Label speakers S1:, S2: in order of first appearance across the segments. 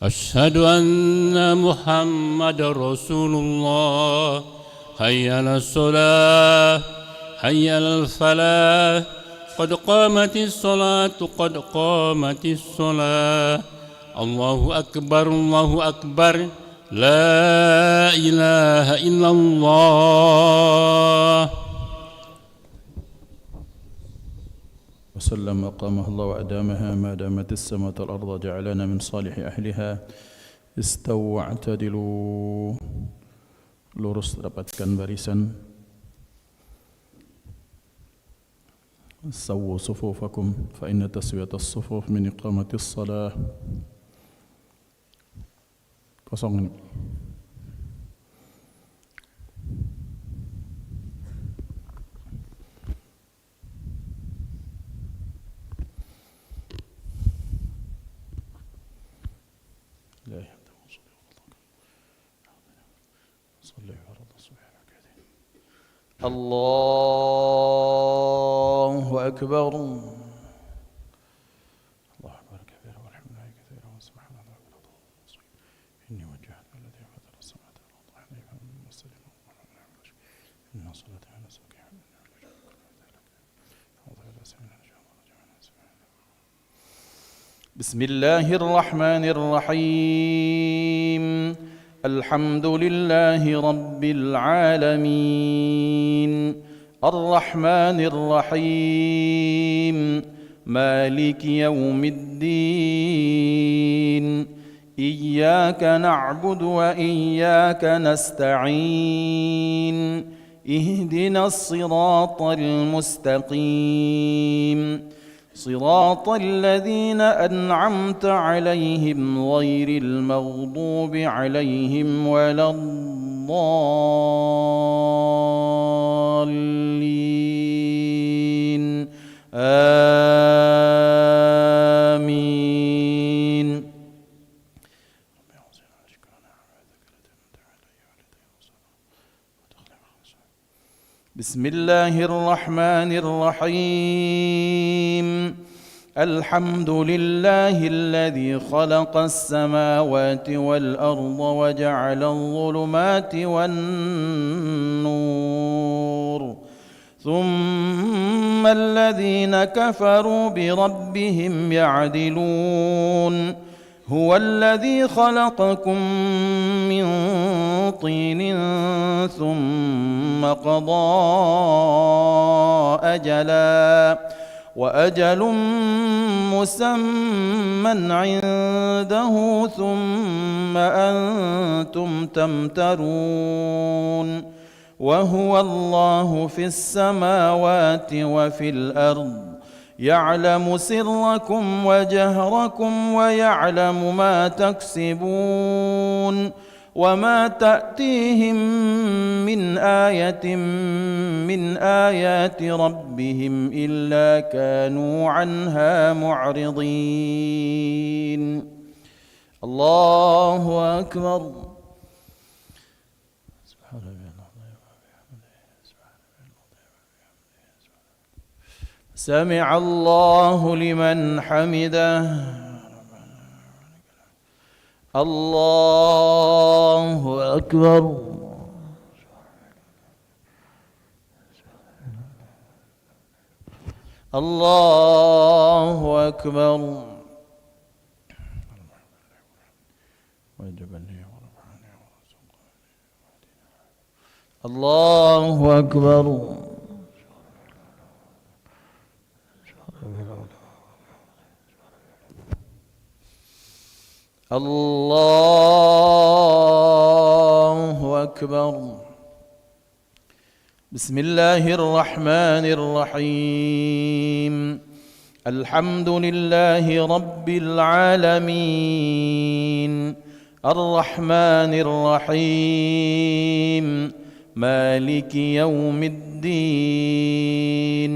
S1: أشهد أن محمد رسول الله. حي على الصلاة حي على الفلاح قد قامت الصلاة قد قامت الصلاة. الله أكبر الله أكبر لا إله إلا الله.
S2: وسلم أقامها الله وأدامها ما دامت السماء والأرض جعلنا من صالح أهلها. استووا واعتدلوا. Lurus, dapatkan barisan. سووا صفوفكم فإن تسوية الصفوف من إقامة الصلاة. Kosong ini. الله أكبر. الله أكبر كبيرا والحمد لله كثيرا وسبحان الله إني وجهت الذي فطر السماوات والأرض حنيفا مسلما إن صلاتي على نسبك بسم الله الرحمن الرحيم. الحمد لله رب العالمين الرحمن الرحيم مالك يوم الدين إياك نعبد وإياك نستعين اهدنا الصراط المستقيم صراط الذين أنعمت عليهم غير المغضوب عليهم ولا الضالين آمين. بسم الله الرحمن الرحيم. الحمد لله الذي خلق السماوات والأرض وجعل الظلمات والنور ثم الذين كفروا بربهم يعدلون. هو الذي خلقكم من طين ثم قضى أجلا وأجل مسمى عنده ثم أنتم تمترون. وهو الله في السماوات وفي الأرض يعلم سركم وجهركم ويعلم ما تكسبون. وما تأتيهم من آية من آيات ربهم إلا كانوا عنها معرضين. الله أكبر. سمع الله لمن حمده. الله أكبر. الله أكبر. الله أكبر. الله أكبر. بسم الله الرحمن الرحيم. الحمد لله رب العالمين الرحمن الرحيم مالك يوم الدين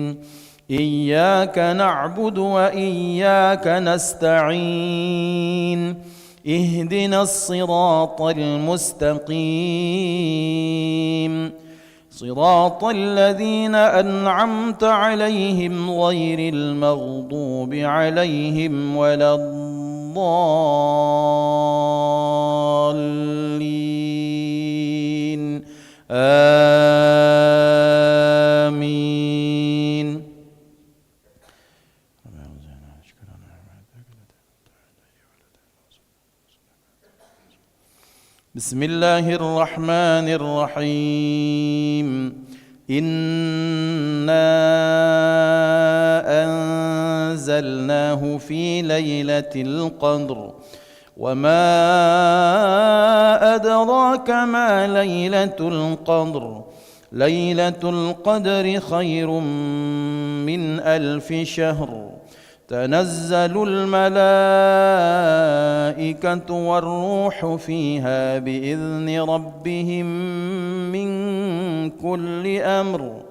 S2: إياك نعبد وإياك نستعين اهدنا الصراط المستقيم صراط الذين أنعمت عليهم غير المغضوب عليهم ولا الضالين
S3: الضالين آمين. بسم الله الرحمن الرحيم. إنا أنزلناه في ليلة القدر وما أدراك ما ليلة القدر. ليلة القدر خير من 1000 شهر. تنزل الملائكة والروح فيها بإذن ربهم من كل أمر.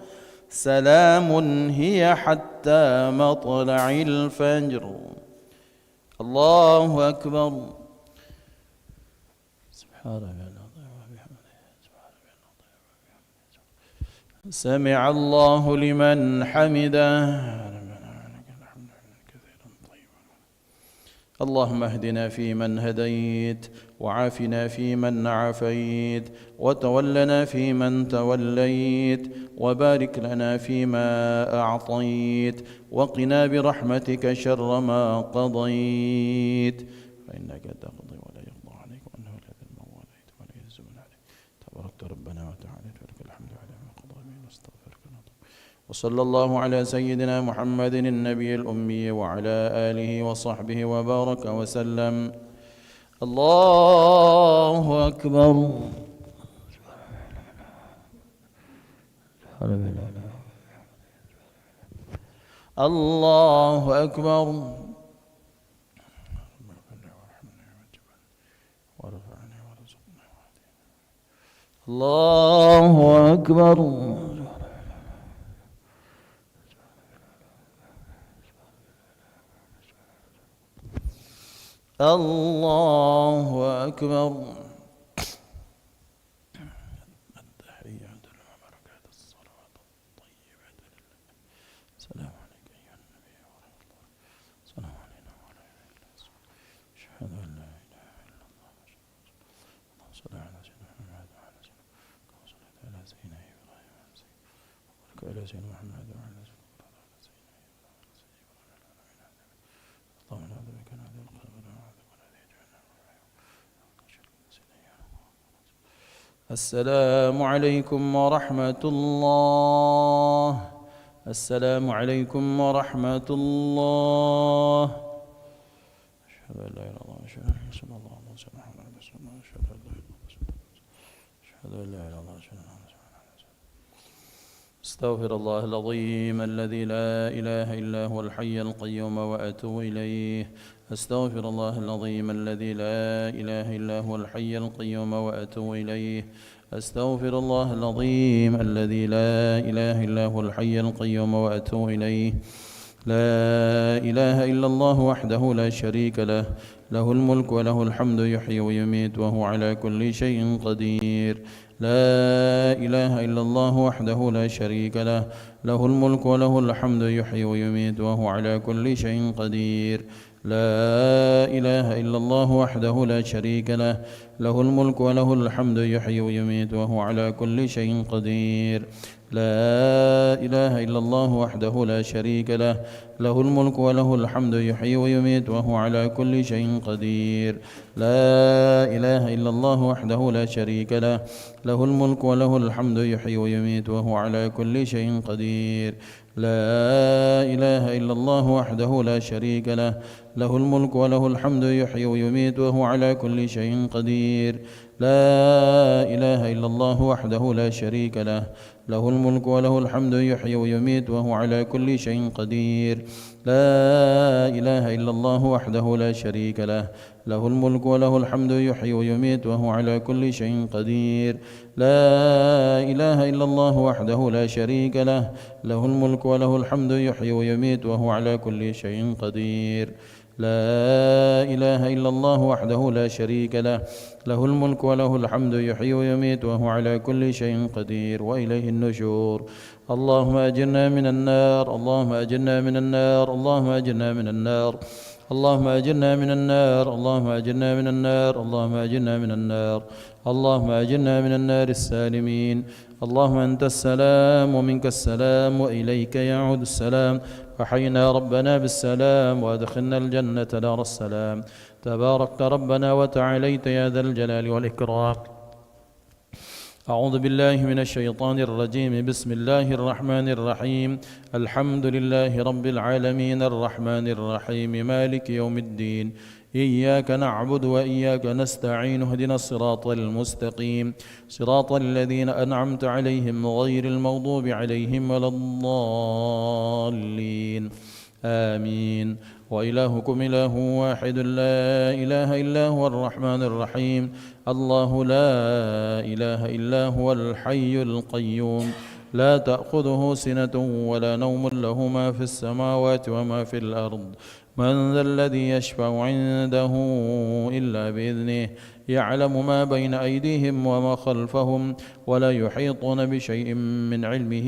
S3: سلام هي حتى مطلع الفجر. الله أكبر. سمع الله لمن حمده. اللهم اهدنا فيمن هديت وعافنا فيمن عافيت وتولنا فيمن توليت وبارك لنا فيما أعطيت وقنا برحمتك شر ما قضيت فإنك تقضي ولا يقضى عليك وأنه لا يذل من واليت ولا يعز من عليك. تباركت ربنا وتعاليت ولك الحمد على ما قضى به نستغفرك ونتوب. وصلى الله على سيدنا محمد النبي الأمي وعلى آله وصحبه وبارك وسلم. الله أكبر. الله أكبر. الله أكبر. الله أكبر. التحيات والبركات الصلوات الطيبات لله. السلام عليك أيها النبي ورحمة الله. السلام علينا وعلى آله أشهد أن لا إله إلا الله. اللهم صل على سيدنا محمد وعلى سيدنا كما صليت على سيدنا إبراهيم وبارك على سيدنا محمد وعلى سيدنا اللهم نعوذ بك من عذاب القبر. السلام عليكم ورحمة الله. السلام عليكم ورحمة الله. أشهد أن لا إله إلا الله أشهد أن محمدا رسول الله أشهد أن لا إله إلا الله أشهد أن أستغفر الله العظيم الذي لا إله إلا هو الحي القيوم وأتوب إليه. أستغفر الله العظيم الذي لا إله إلا هو الحي القيوم وأتوب إليه. أستغفر الله العظيم الذي لا إله إلا هو الحي القيوم وأتوب إليه. لا إله إلا الله وحده لا شريك له. له الملك وله الحمد يحيي ويميت وهو على كل شيء قدير. لا إله إلا الله وحده لا شريك له. له الملك وله الحمد يحيي ويميت وهو على كل شيء قدير. لا إله إلا الله وحده لا شريك له. له الملك وله الحمد يحيي ويميت وهو على كل شيء قدير. لا إله إلا الله وحده لا شريك له. له الملك وله الحمد يحيي ويميت وهو على كل شيء قدير. لا إله إلا الله وحده لا شريك له. له الملك وله الحمد يحيي ويميت وهو على كل شيء قدير. لا إله إلا الله وحده لا شريك له. له الملك وله الحمد يحيي ويميت وهو على كل شيء قدير. لا إله إلا الله وحده لا شريك له. له الملك وله الحمد يحيي ويميت وهو على كل شيء قدير. لا إله إلا الله وحده لا شريك له. له الملك وله الحمد يحيي ويميت وهو على كل شيء قدير. لا إله إلا الله وحده لا شريك له. له الملك وله الحمد يحيي ويميت وهو على كل شيء قدير. لا إله إلا الله وحده لا شريك له. له الملك وله الحمد يحيي ويميت وهو على كل شيء قدير وإليه النشور. اللهم أجرنا من النار. اللهم أجرنا من النار. اللهم أجرنا من النار. اللهم أجرنا من النار، اللهم أجرنا من النار، اللهم أجرنا من النار، اللهم أجرنا من النار السالمين. اللهم أنت السلام ومنك السلام وإليك يعود السلام، وحينا ربنا بالسلام وأدخلنا الجنة دار السلام. تباركت ربنا وتعاليت يا ذا الجلال والإكرام. أعوذ بالله من الشيطان الرجيم. بسم الله الرحمن الرحيم. الحمد لله رب العالمين الرحمن الرحيم مالك يوم الدين. إياك نعبد وإياك نستعين. اهدنا الصراط المستقيم صراط الذين أنعمت عليهم غير المغضوب عليهم ولا الضالين آمين. وإلهكم إله واحد لا إله إلا هو الرحمن الرحيم. الله لا إله إلا هو الحي القيوم لا تأخذه سنة ولا نوم له ما في السماوات وما في الأرض. من ذا الذي يشفع عنده إلا بإذنه. يعلم ما بين أيديهم وما خلفهم ولا يحيطون بشيء من علمه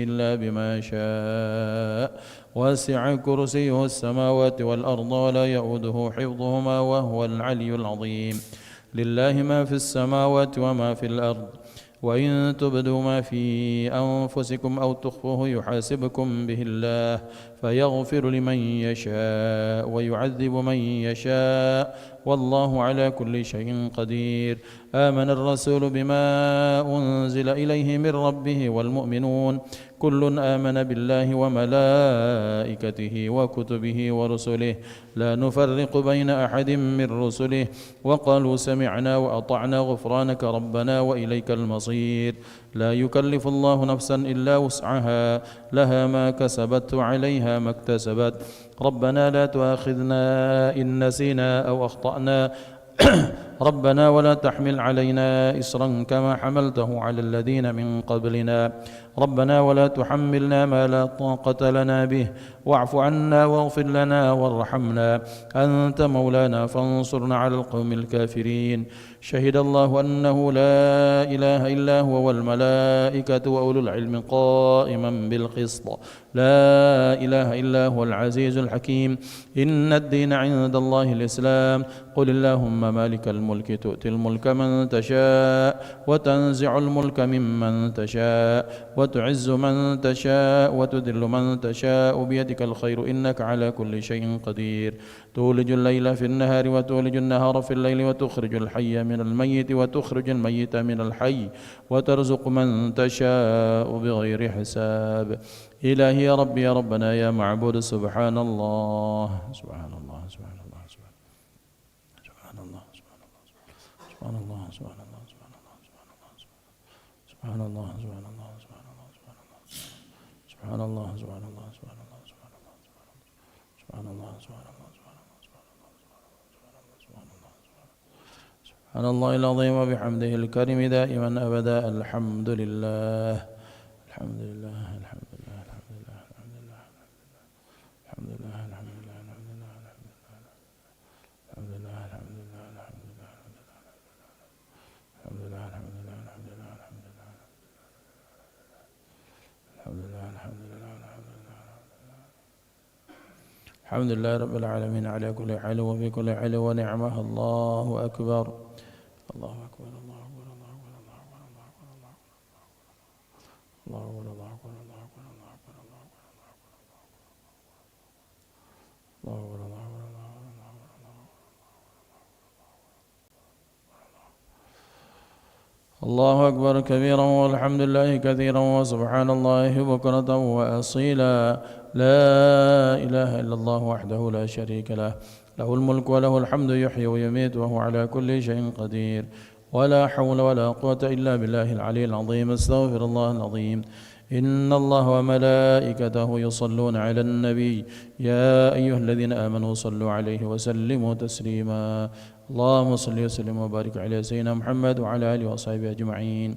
S3: إلا بما شاء. وسع كرسيه السماوات والأرض ولا يؤوده حفظهما وهو العلي العظيم. لله ما في السماوات وما في الأرض. وإن تبدوا ما في أنفسكم أو تخفوه يحاسبكم به الله فيغفر لمن يشاء ويعذب من يشاء والله على كل شيء قدير. آمن الرسول بما أنزل إليه من ربه والمؤمنون كل آمن بالله وملائكته وكتبه ورسله لا نفرق بين أحد من رسله وقالوا سمعنا وأطعنا غفرانك ربنا وإليك المصير. لا يكلف الله نفسا إلا وسعها لها ما كسبت وعليها ما اكتسبت. ربنا لا تؤاخذنا إن نسينا أو أخطأنا ربنا ولا تحمل علينا إصرا كما حملته على الذين من قبلنا. ربنا ولا تحملنا ما لا طاقة لنا به واعف عنا واغفر لنا وارحمنا أنت مولانا فانصرنا على القوم الكافرين. شهد الله أنه لا إله إلا هو والملائكة وأولو العلم قائما بالقسط. لا إله إلا هو العزيز الحكيم. إن الدين عند الله الإسلام. قل اللهم مالك الملك تؤتي الملك من تشاء وتنزع الملك ممن تشاء وتعز من تشاء وتذل من تشاء بيدك الخير إنك على كل شيء قدير. تولج الليل في النهار وتولج النهار في الليل وتخرج الحي من الميت وتخرج الميت من الحي وترزق من تشاء بغير حساب. إلهي يا ربي يا ربنا يا معبود سبحان الله سبحان الله سبحان الله سبحان الله سبحان الله سبحان الله سبحان الله سبحان الله سبحان الله سبحان الله سبحان الله سبحان الله سبحان الله سبحان الله سبحان الله سبحان الله العظيم وبحمده الكريم دائما أبدا. الحمد لله الحمد لله الحمد لله الحمد لله الحمد لله الحمد لله الحمد لله الحمد لله الحمد لله الحمد لله الحمد لله الحمد لله الحمد لله الحمد لله الحمد لله الحمد لله الحمد لله الحمد لله رب العالمين على كل حال وفي كل حال ونعمه. الله أكبر الله أكبر الله أكبر الله أكبر الله أكبر الله أكبر الله أكبر الله أكبر الله أكبر الله أكبر الله أكبر كبيرا والحمد لله كثيرا وسبحان الله بكرة وأصيلا. لا إله إلا الله وحده لا شريك له له الملك وله الحمد يحيي ويميت وهو على كل شيء قدير. ولا حول ولا قوة إلا بالله العلي العظيم. استغفر الله العظيم. إن الله وملائكته يصلون على النبي يا أيها الذين آمنوا صلوا عليه وسلموا تسليما. اللهم صل وسلم وبارك على سيدنا محمد وعلى آله وصحبه أجمعين.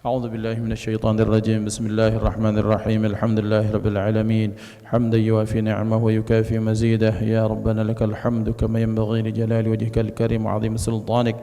S3: أعوذ بالله من الشيطان الرجيم. بسم الله الرحمن الرحيم. الحمد لله رب العالمين حمدا يوافي نعمه ويكافي مزيده. يا ربنا لك الحمد كما ينبغي لجلال وجهك الكريم وعظيم سلطانك.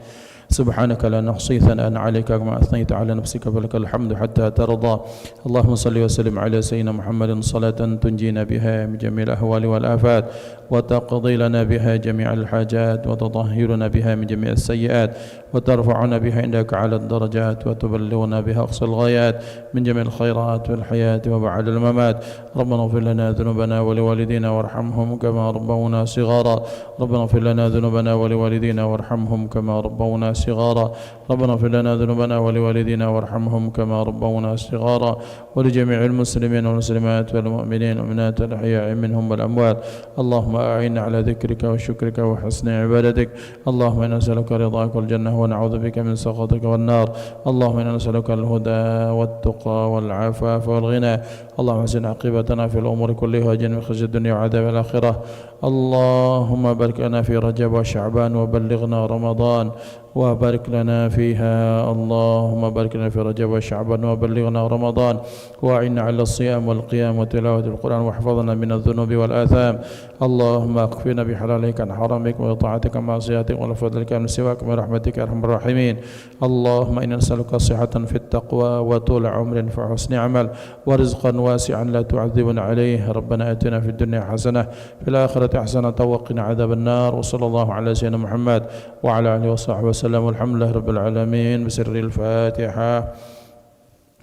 S3: سبحانك لا نحصي ثناء عليك كما أثنيت على نفسك فلك الحمد حتى ترضى. اللهم صل وسلم على سيدنا محمد صلاة تنجينا بها من جميع الأهوال والآفات وتقضي لنا بها جميع الحاجات وتطهرنا بها من جميع السيئات وترفعنا بها عندك على الدرجات وتبلغنا بها أقصى الغايات من جميع الخيرات في الحياة وبعد الممات. ربنا اغفر لنا ذنوبنا ولوالدينا وارحمهم كما ربونا صغارا. ربنا اغفر لنا ذنوبنا ولوالدينا وارحمهم كما ربونا صغارا. ربنا اغفر لنا ذنوبنا ولوالدينا وارحمهم كما ربونا صغارا. ولجميع المسلمين والمسلمات والمؤمنين والمؤمنات الأحياء منهم والأموات. اللهم أعنا على ذكرك وشكرك وحسن عبادتك. اللهم إنا نسألك رضاك والجنة ونعوذ بك من سخطك والنار. اللهم إنا نسألك الهدى والتقى والعفاف والغنى. اللهم احسن عاقبتنا في الأمور كلها واجعلنا من خزي الدنيا وعذاب الآخرة. اللهم بارك لنا في رجب وشعبان وبلغنا رمضان وبارك لنا فيها. اللهم بارك لنا في رجب وشعبان وبلغنا رمضان وأعنا على الصيام والقيام وتلاوة القرآن واحفظنا من الذنوب والآثام. اللهم اكفنا بحلالك عن حرامك وطاعتك مع معصيتك ولفضلك من سواك من رحمتك يا أرحم الراحمين. اللهم إنا نسألك صحة في التقوى وطول عمر وحسن عمل ورزقا واسعا لا تعذبنا عليه. ربنا آتنا في الدنيا حسنة في الآخرة حسنة وقنا عذاب النار. وصلى الله على سيدنا محمد وعلى آله وصحبه وسلم والحمد لله رب العالمين بسر الفاتحة.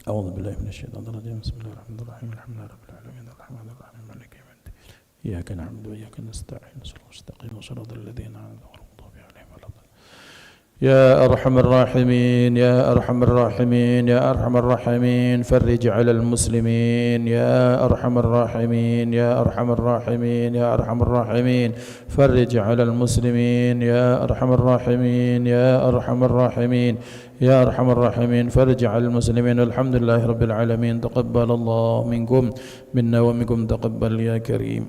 S3: أعوذ بالله من الشيطان الرجيم. بسم الله الرحمن الرحيم. الحمد لله رب العالمين الرحمن الرحيم مالك يوم الدين إياك نعبد وإياك نستعين صراط المستقيم صراط الذين أنعمت عليهم. يا أرحم الراحمين يا أرحم الراحمين يا أرحم الراحمين فرج على المسلمين. يا أرحم الراحمين يا أرحم الراحمين يا أرحم الراحمين فرج على المسلمين. يا أرحم الراحمين يا أرحم الراحمين يا أرحم الراحمين فرج على المسلمين. الحمد لله رب العالمين. تقبل الله منكم منا ومنكم تقبل يا كريم.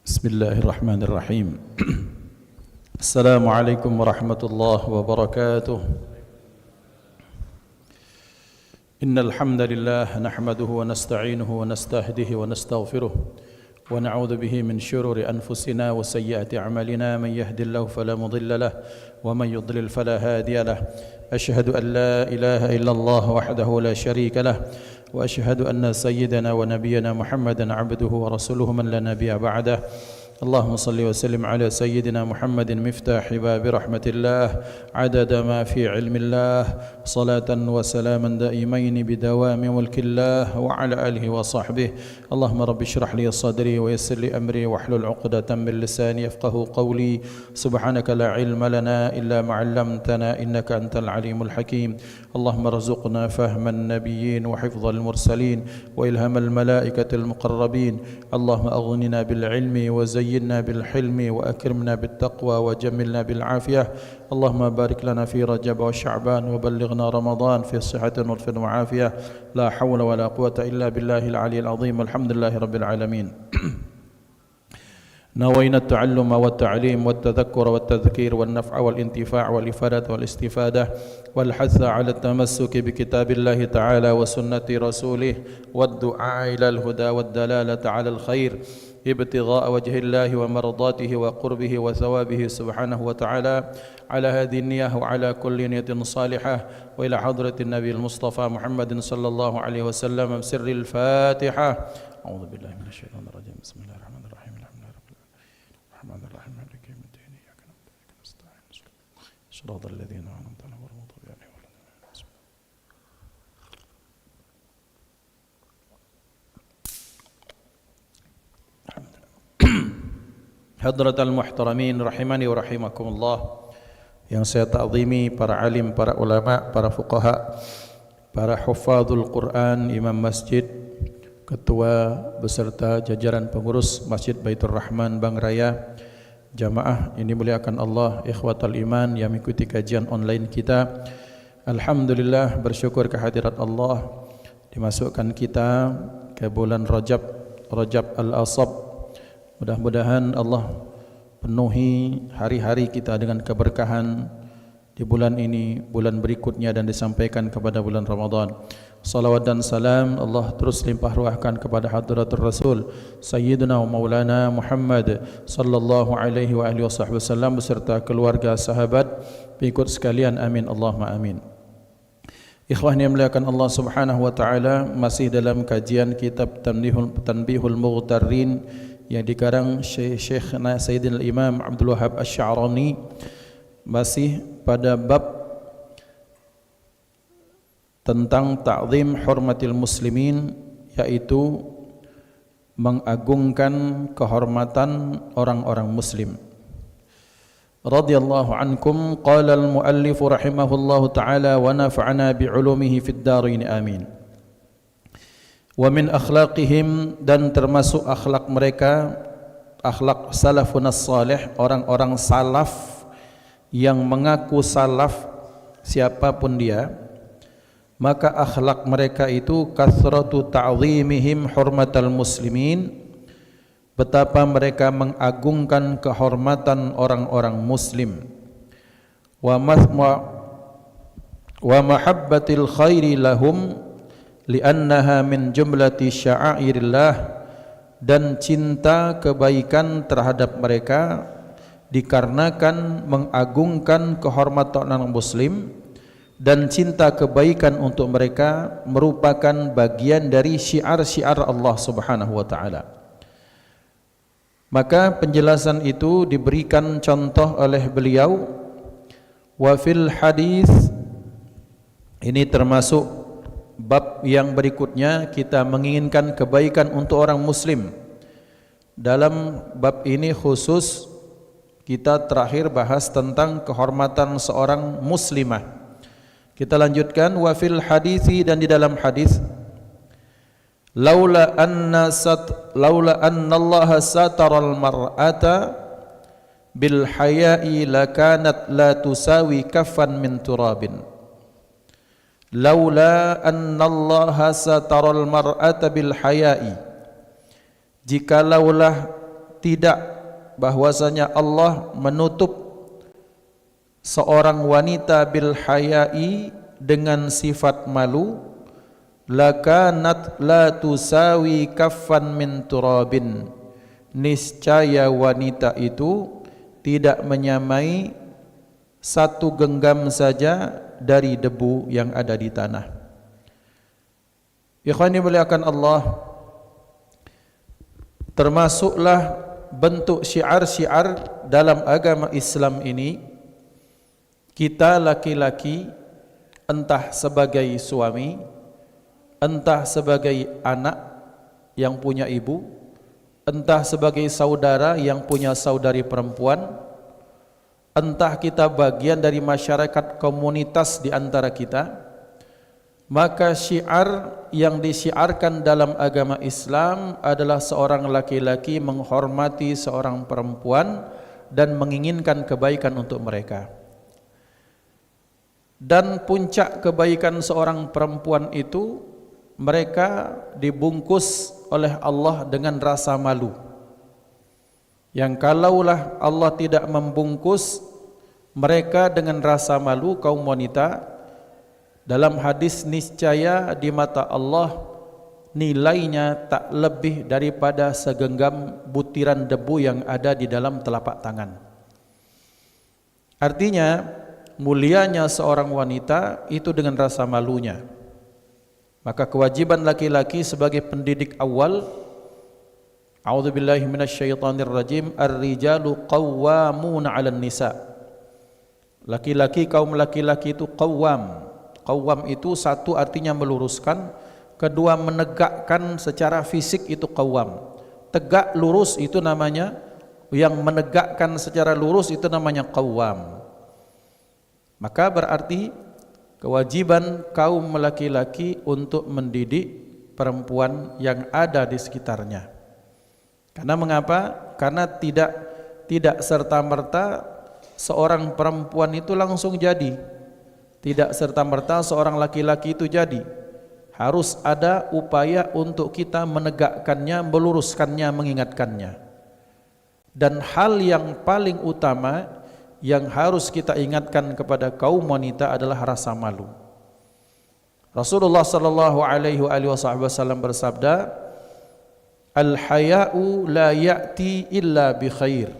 S3: بسم الله الرحمن الرحيم. السلام عليكم ورحمة الله وبركاته. إن الحمد لله نحمده ونستعينه ونستهديه ونستغفره
S2: ونعوذ به من شرور أنفسنا وسيئات أعمالنا من يهد الله فلا مضل له ومن يضلل فلا هادي له أشهد أن لا إله إلا الله وحده لا شريك له وأشهد أن سيدنا ونبينا محمدا عبده ورسوله من لا نبي بعده اللهم صل وسلم على سيدنا محمد مفتاح باب رحمة الله عدد ما في علم الله صلاة وسلاما دائمين بدوام ملك الله وعلى آله وصحبه اللهم رب اشرح لي صدري ويسر لي أمري واحلل عقدة من لساني يفقه قولي سبحانك لا علم لنا إلا ما علمتنا إنك أنت العليم الحكيم اللهم ارزقنا فهم النبيين وحفظ المرسلين وإلهام الملائكة المقربين اللهم أغننا بالعلم وزينا بالحلم وأكرمنا بالتقوى وجملنا بالعافية اللهم بارك لنا في رجب وشعبان وبلغنا رمضان في صحة وعافية وعافية لا حول ولا قوة إلا بالله العلي العظيم والحمد لله رب العالمين نوينا التعلم والتعليم والتذكر والتذكير والنفع والانتفاع والإفادة والاستفادة والحث على التمسك بكتاب الله تعالى وسنة رسوله والدعاء إلى الهدى والدلالة على الخير ابتغاء وجه الله ومرضاته وقربه وثوابه سبحانه وتعالى على هذه النية وعلى كل نية صالحة وإلى حضرة النبي المصطفى محمد صلى الله عليه وسلم بسر الفاتحة أعوذ بالله من الشيطان الرجيم بسم الله الرحمن الرحيم الحمد لله رب الرحمن الرحيم مالك يوم الدين إياك نعبد وإياك نستعين صراط الذين أنعمت عليهم غير المغضوب عليهم ولا الضالين Hadratal muhtaramin rahimani wa rahimakumullah. Yang saya ta'zimi para alim, para ulama, para fuqaha, para hufadzul Quran, imam masjid, ketua beserta jajaran pengurus Masjid Baitur Rahman Bang Raya, jamaah ini muliakan Allah, ikhwatal iman yang mengikuti kajian online kita. Alhamdulillah, bersyukur kehadirat Allah dimasukkan kita ke bulan Rajab Al-Asab. Mudah-mudahan Allah penuhi hari-hari kita dengan keberkahan di bulan ini, bulan berikutnya dan disampaikan kepada bulan Ramadan. Salawat dan salam Allah terus limpah ruahkan kepada hadratur Rasul Sayyidina wa Maulana Muhammad sallallahu alaihi wa alihi wasallam beserta keluarga, sahabat, pengikut sekalian. Amin Allahumma amin. Ikhwan yang muliakan Allah Subhanahu wa taala, masih dalam kajian kitab Tanbihul Mughtarrin yang dikarang Syekhna Sayyidina Imam Abdul Wahab Asy-Sya'rani, masih pada bab tentang ta'zim hurmatil muslimin, yaitu mengagungkan kehormatan orang-orang muslim. Radhiyallahu ankum, qala al-muallif rahimahullahu ta'ala wa nafa'ana bi'ulumihi fid darin amin. Wa min akhlaqihim, dan termasuk akhlak mereka, akhlak salafun as-salih, orang-orang salaf yang mengaku salaf siapapun dia, maka akhlak mereka itu kathratu ta'zimihim hurmatal muslimin, betapa mereka mengagungkan kehormatan orang-orang muslim, wa mahabbatil khairi lahum li'annaha min jumlati sya'airillah, dan cinta kebaikan terhadap mereka dikarenakan mengagungkan kehormatan orang muslim, dan cinta kebaikan untuk mereka merupakan bagian dari syiar-syiar Allah Subhanahu wa taala. Maka penjelasan itu diberikan contoh oleh beliau, wa fil hadis, ini termasuk bab yang berikutnya, kita menginginkan kebaikan untuk orang muslim. Dalam bab ini khusus kita terakhir bahas tentang kehormatan seorang muslimah. Kita lanjutkan, wa fil hadisi, dan di dalam hadis, laula anna Allah sataral mar'ata bil haya'i lakanat la tusawi kaffan min turabin. Laula anna Allah sataral mar'ata bil haya'i, jikalaulah tidak bahwasanya Allah menutup seorang wanita bil haya'i dengan sifat malu, lakanat la tusawi kaffan min turabin, niscaya wanita itu tidak menyamai satu genggam saja dari debu yang ada di tanah. Ikhwan dimuliakan Allah, termasuklah bentuk syiar-syiar dalam agama Islam ini, kita laki-laki entah sebagai suami, entah sebagai anak yang punya ibu, entah sebagai saudara yang punya saudari perempuan, entah kita bagian dari masyarakat komunitas di antara kita, maka syiar yang disiarkan dalam agama Islam adalah seorang laki-laki menghormati seorang perempuan dan menginginkan kebaikan untuk mereka. Dan puncak kebaikan seorang perempuan itu, mereka dibungkus oleh Allah dengan rasa malu, yang kalaulah Allah tidak membungkus mereka dengan rasa malu, kaum wanita, dalam hadis niscaya di mata Allah nilainya tak lebih daripada segenggam butiran debu yang ada di dalam telapak tangan. Artinya mulianya seorang wanita itu dengan rasa malunya. Maka kewajiban laki-laki sebagai pendidik awal, a'udzubillahi minasyaitonirrajim, ar-rijalu qawwamuna 'alan nisa. Laki-laki, kaum laki-laki itu qawwam. Qawwam itu satu artinya meluruskan, kedua menegakkan secara fisik itu qawwam. Tegak lurus itu namanya, yang menegakkan secara lurus itu namanya qawwam. Maka berarti kewajiban kaum laki-laki untuk mendidik perempuan yang ada di sekitarnya. Karena mengapa? Karena tidak serta-merta seorang perempuan itu langsung jadi. Tidak serta-merta seorang laki-laki itu jadi. Harus ada upaya untuk kita menegakkannya, meluruskannya, mengingatkannya. Dan hal yang paling utama yang harus kita ingatkan kepada kaum wanita adalah rasa malu. Rasulullah sallallahu alaihi wasallam bersabda, "Al-haya'u la ya'ti illa bi khair."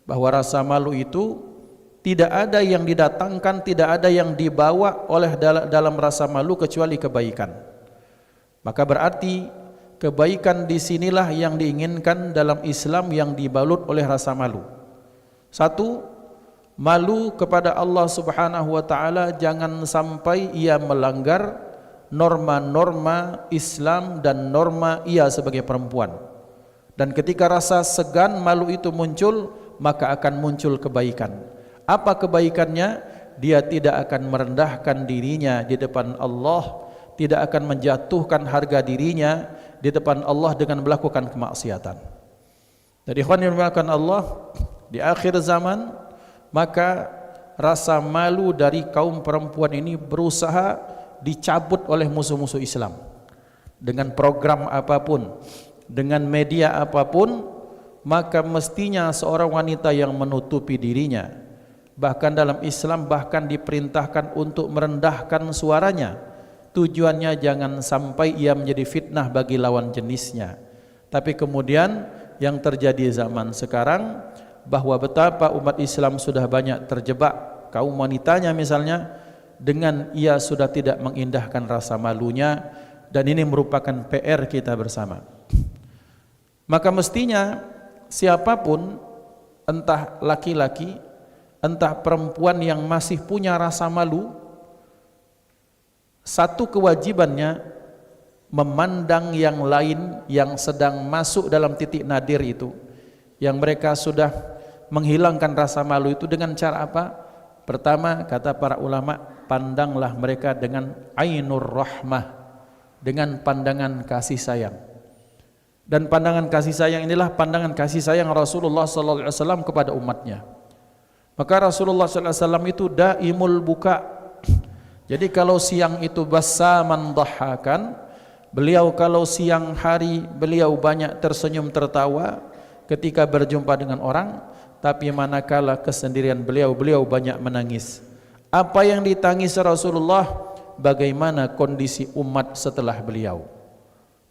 S2: Bahwa rasa malu itu tidak ada yang didatangkan, tidak ada yang dibawa oleh dalam rasa malu kecuali kebaikan. Maka berarti kebaikan disinilah yang diinginkan dalam Islam yang dibalut oleh rasa malu. Satu, malu kepada Allah Subhanahu wa taala, jangan sampai ia melanggar norma-norma Islam dan norma ia sebagai perempuan. Dan ketika rasa segan malu itu muncul, maka akan muncul kebaikan. Apa kebaikannya? Dia tidak akan merendahkan dirinya di depan Allah, tidak akan menjatuhkan harga dirinya di depan Allah dengan melakukan kemaksiatan. Jadi ikhwan yang dimuliakan Allah, di akhir zaman maka rasa malu dari kaum perempuan ini berusaha dicabut oleh musuh-musuh Islam. Dengan program apapun, dengan media apapun, maka mestinya seorang wanita yang menutupi dirinya, bahkan dalam Islam bahkan diperintahkan untuk merendahkan suaranya. Tujuannya jangan sampai ia menjadi fitnah bagi lawan jenisnya. Tapi kemudian yang terjadi zaman sekarang, bahwa betapa umat Islam sudah banyak terjebak, kaum wanitanya misalnya, dengan ia sudah tidak mengindahkan rasa malunya, dan ini merupakan PR kita bersama. Maka mestinya siapapun, entah laki-laki, entah perempuan yang masih punya rasa malu, satu kewajibannya memandang yang lain yang sedang masuk dalam titik nadir itu, yang mereka sudah menghilangkan rasa malu itu dengan cara apa? Pertama, kata para ulama, pandanglah mereka dengan ainur rahmah, dengan pandangan kasih sayang. Dan pandangan kasih sayang inilah pandangan kasih sayang Rasulullah SAW kepada umatnya. Maka Rasulullah SAW itu daimul buka. Jadi kalau siang itu basaman dhahakan, beliau kalau siang hari beliau banyak tersenyum tertawa ketika berjumpa dengan orang, tapi manakala kesendirian beliau banyak menangis. Apa yang ditangis Rasulullah? Bagaimana kondisi umat setelah beliau,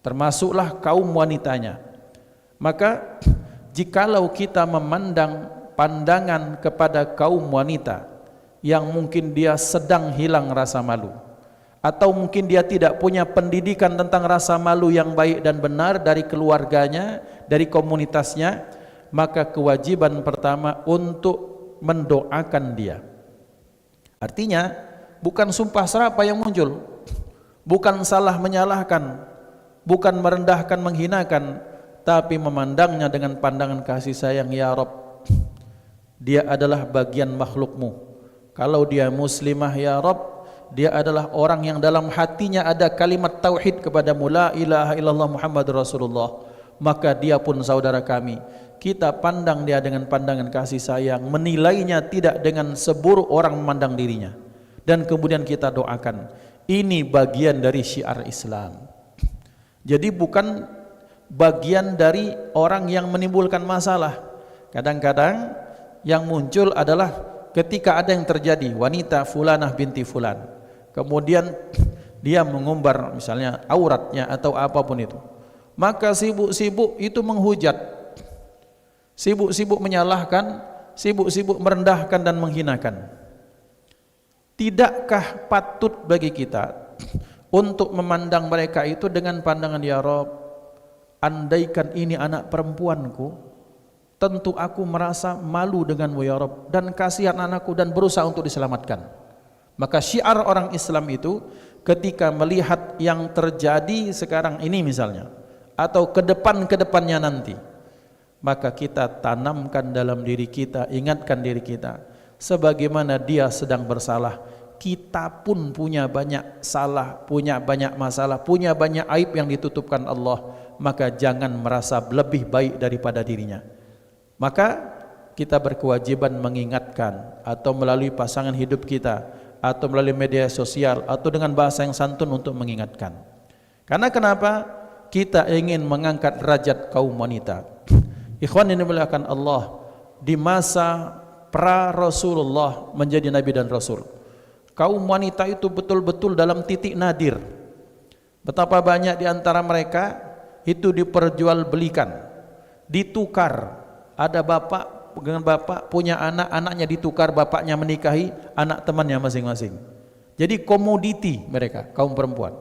S2: termasuklah kaum wanitanya. Maka jikalau kita memandang pandangan kepada kaum wanita yang mungkin dia sedang hilang rasa malu, atau mungkin dia tidak punya pendidikan tentang rasa malu yang baik dan benar dari keluarganya, dari komunitasnya, maka kewajiban pertama untuk mendoakan dia. Artinya bukan sumpah serapah yang muncul, bukan salah menyalahkan, bukan merendahkan, menghinakan, tapi memandangnya dengan pandangan kasih sayang. Ya Rabb, dia adalah bagian makhlukmu. Kalau dia muslimah, ya Rabb, dia adalah orang yang dalam hatinya ada kalimat tauhid kepadamu, la ilaha illallah Muhammadur Rasulullah, maka dia pun saudara kami. Kita pandang dia dengan pandangan kasih sayang, menilainya tidak dengan seburuk orang memandang dirinya, dan kemudian kita doakan. Ini bagian dari syiar Islam. Jadi bukan bagian dari orang yang menimbulkan masalah. Kadang-kadang yang muncul adalah ketika ada yang terjadi, wanita fulanah binti fulan, kemudian dia mengumbar misalnya auratnya atau apapun itu, maka sibuk-sibuk itu menghujat, sibuk-sibuk menyalahkan, sibuk-sibuk merendahkan dan menghinakan. Tidakkah patut bagi kita untuk memandang mereka itu dengan pandangan, ya Rabb, andaikan ini anak perempuanku, tentu aku merasa malu denganmu ya Rabb, dan kasihan anakku, dan berusaha untuk diselamatkan. Maka syiar orang Islam itu ketika melihat yang terjadi sekarang ini misalnya, atau ke depannya nanti, maka kita tanamkan dalam diri kita, ingatkan diri kita, sebagaimana dia sedang bersalah, kita pun punya banyak salah, punya banyak masalah, punya banyak aib yang ditutupkan Allah. Maka jangan merasa lebih baik daripada dirinya. Maka kita berkewajiban mengingatkan, atau melalui pasangan hidup kita, atau melalui media sosial, atau dengan bahasa yang santun untuk mengingatkan. Karena kenapa? Kita ingin mengangkat derajat kaum wanita. Ikhwan yang dimuliakan Allah, di masa pra Rasulullah menjadi Nabi dan Rasul, kaum wanita itu betul-betul dalam titik nadir. Betapa banyak di antara mereka itu diperjualbelikan, ditukar. Ada bapak dengan bapak punya anak, anaknya ditukar, bapaknya menikahi anak temannya masing-masing. Jadi komoditi mereka, kaum perempuan.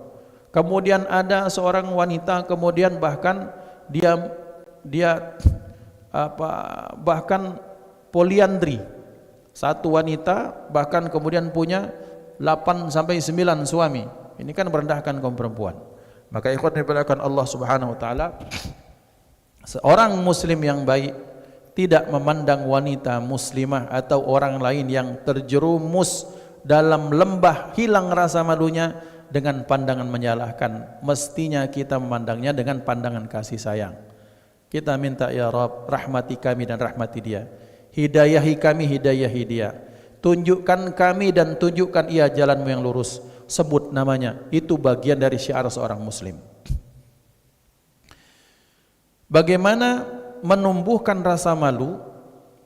S2: Kemudian ada seorang wanita, kemudian bahkan bahkan poliandri. Satu wanita bahkan kemudian punya 8 sampai 9 suami. Ini kan merendahkan kaum perempuan. Maka ikhwan dimuliakan Allah Subhanahu wa taala, seorang muslim yang baik tidak memandang wanita muslimah atau orang lain yang terjerumus dalam lembah hilang rasa malunya dengan pandangan menyalahkan. Mestinya kita memandangnya dengan pandangan kasih sayang. Kita minta, ya Rabb, rahmati kami dan rahmati dia, hidayahi kami, hidayahi dia, tunjukkan kami dan tunjukkan ia jalanmu yang lurus. Sebut namanya, itu bagian dari syiar seorang muslim. Bagaimana menumbuhkan rasa malu?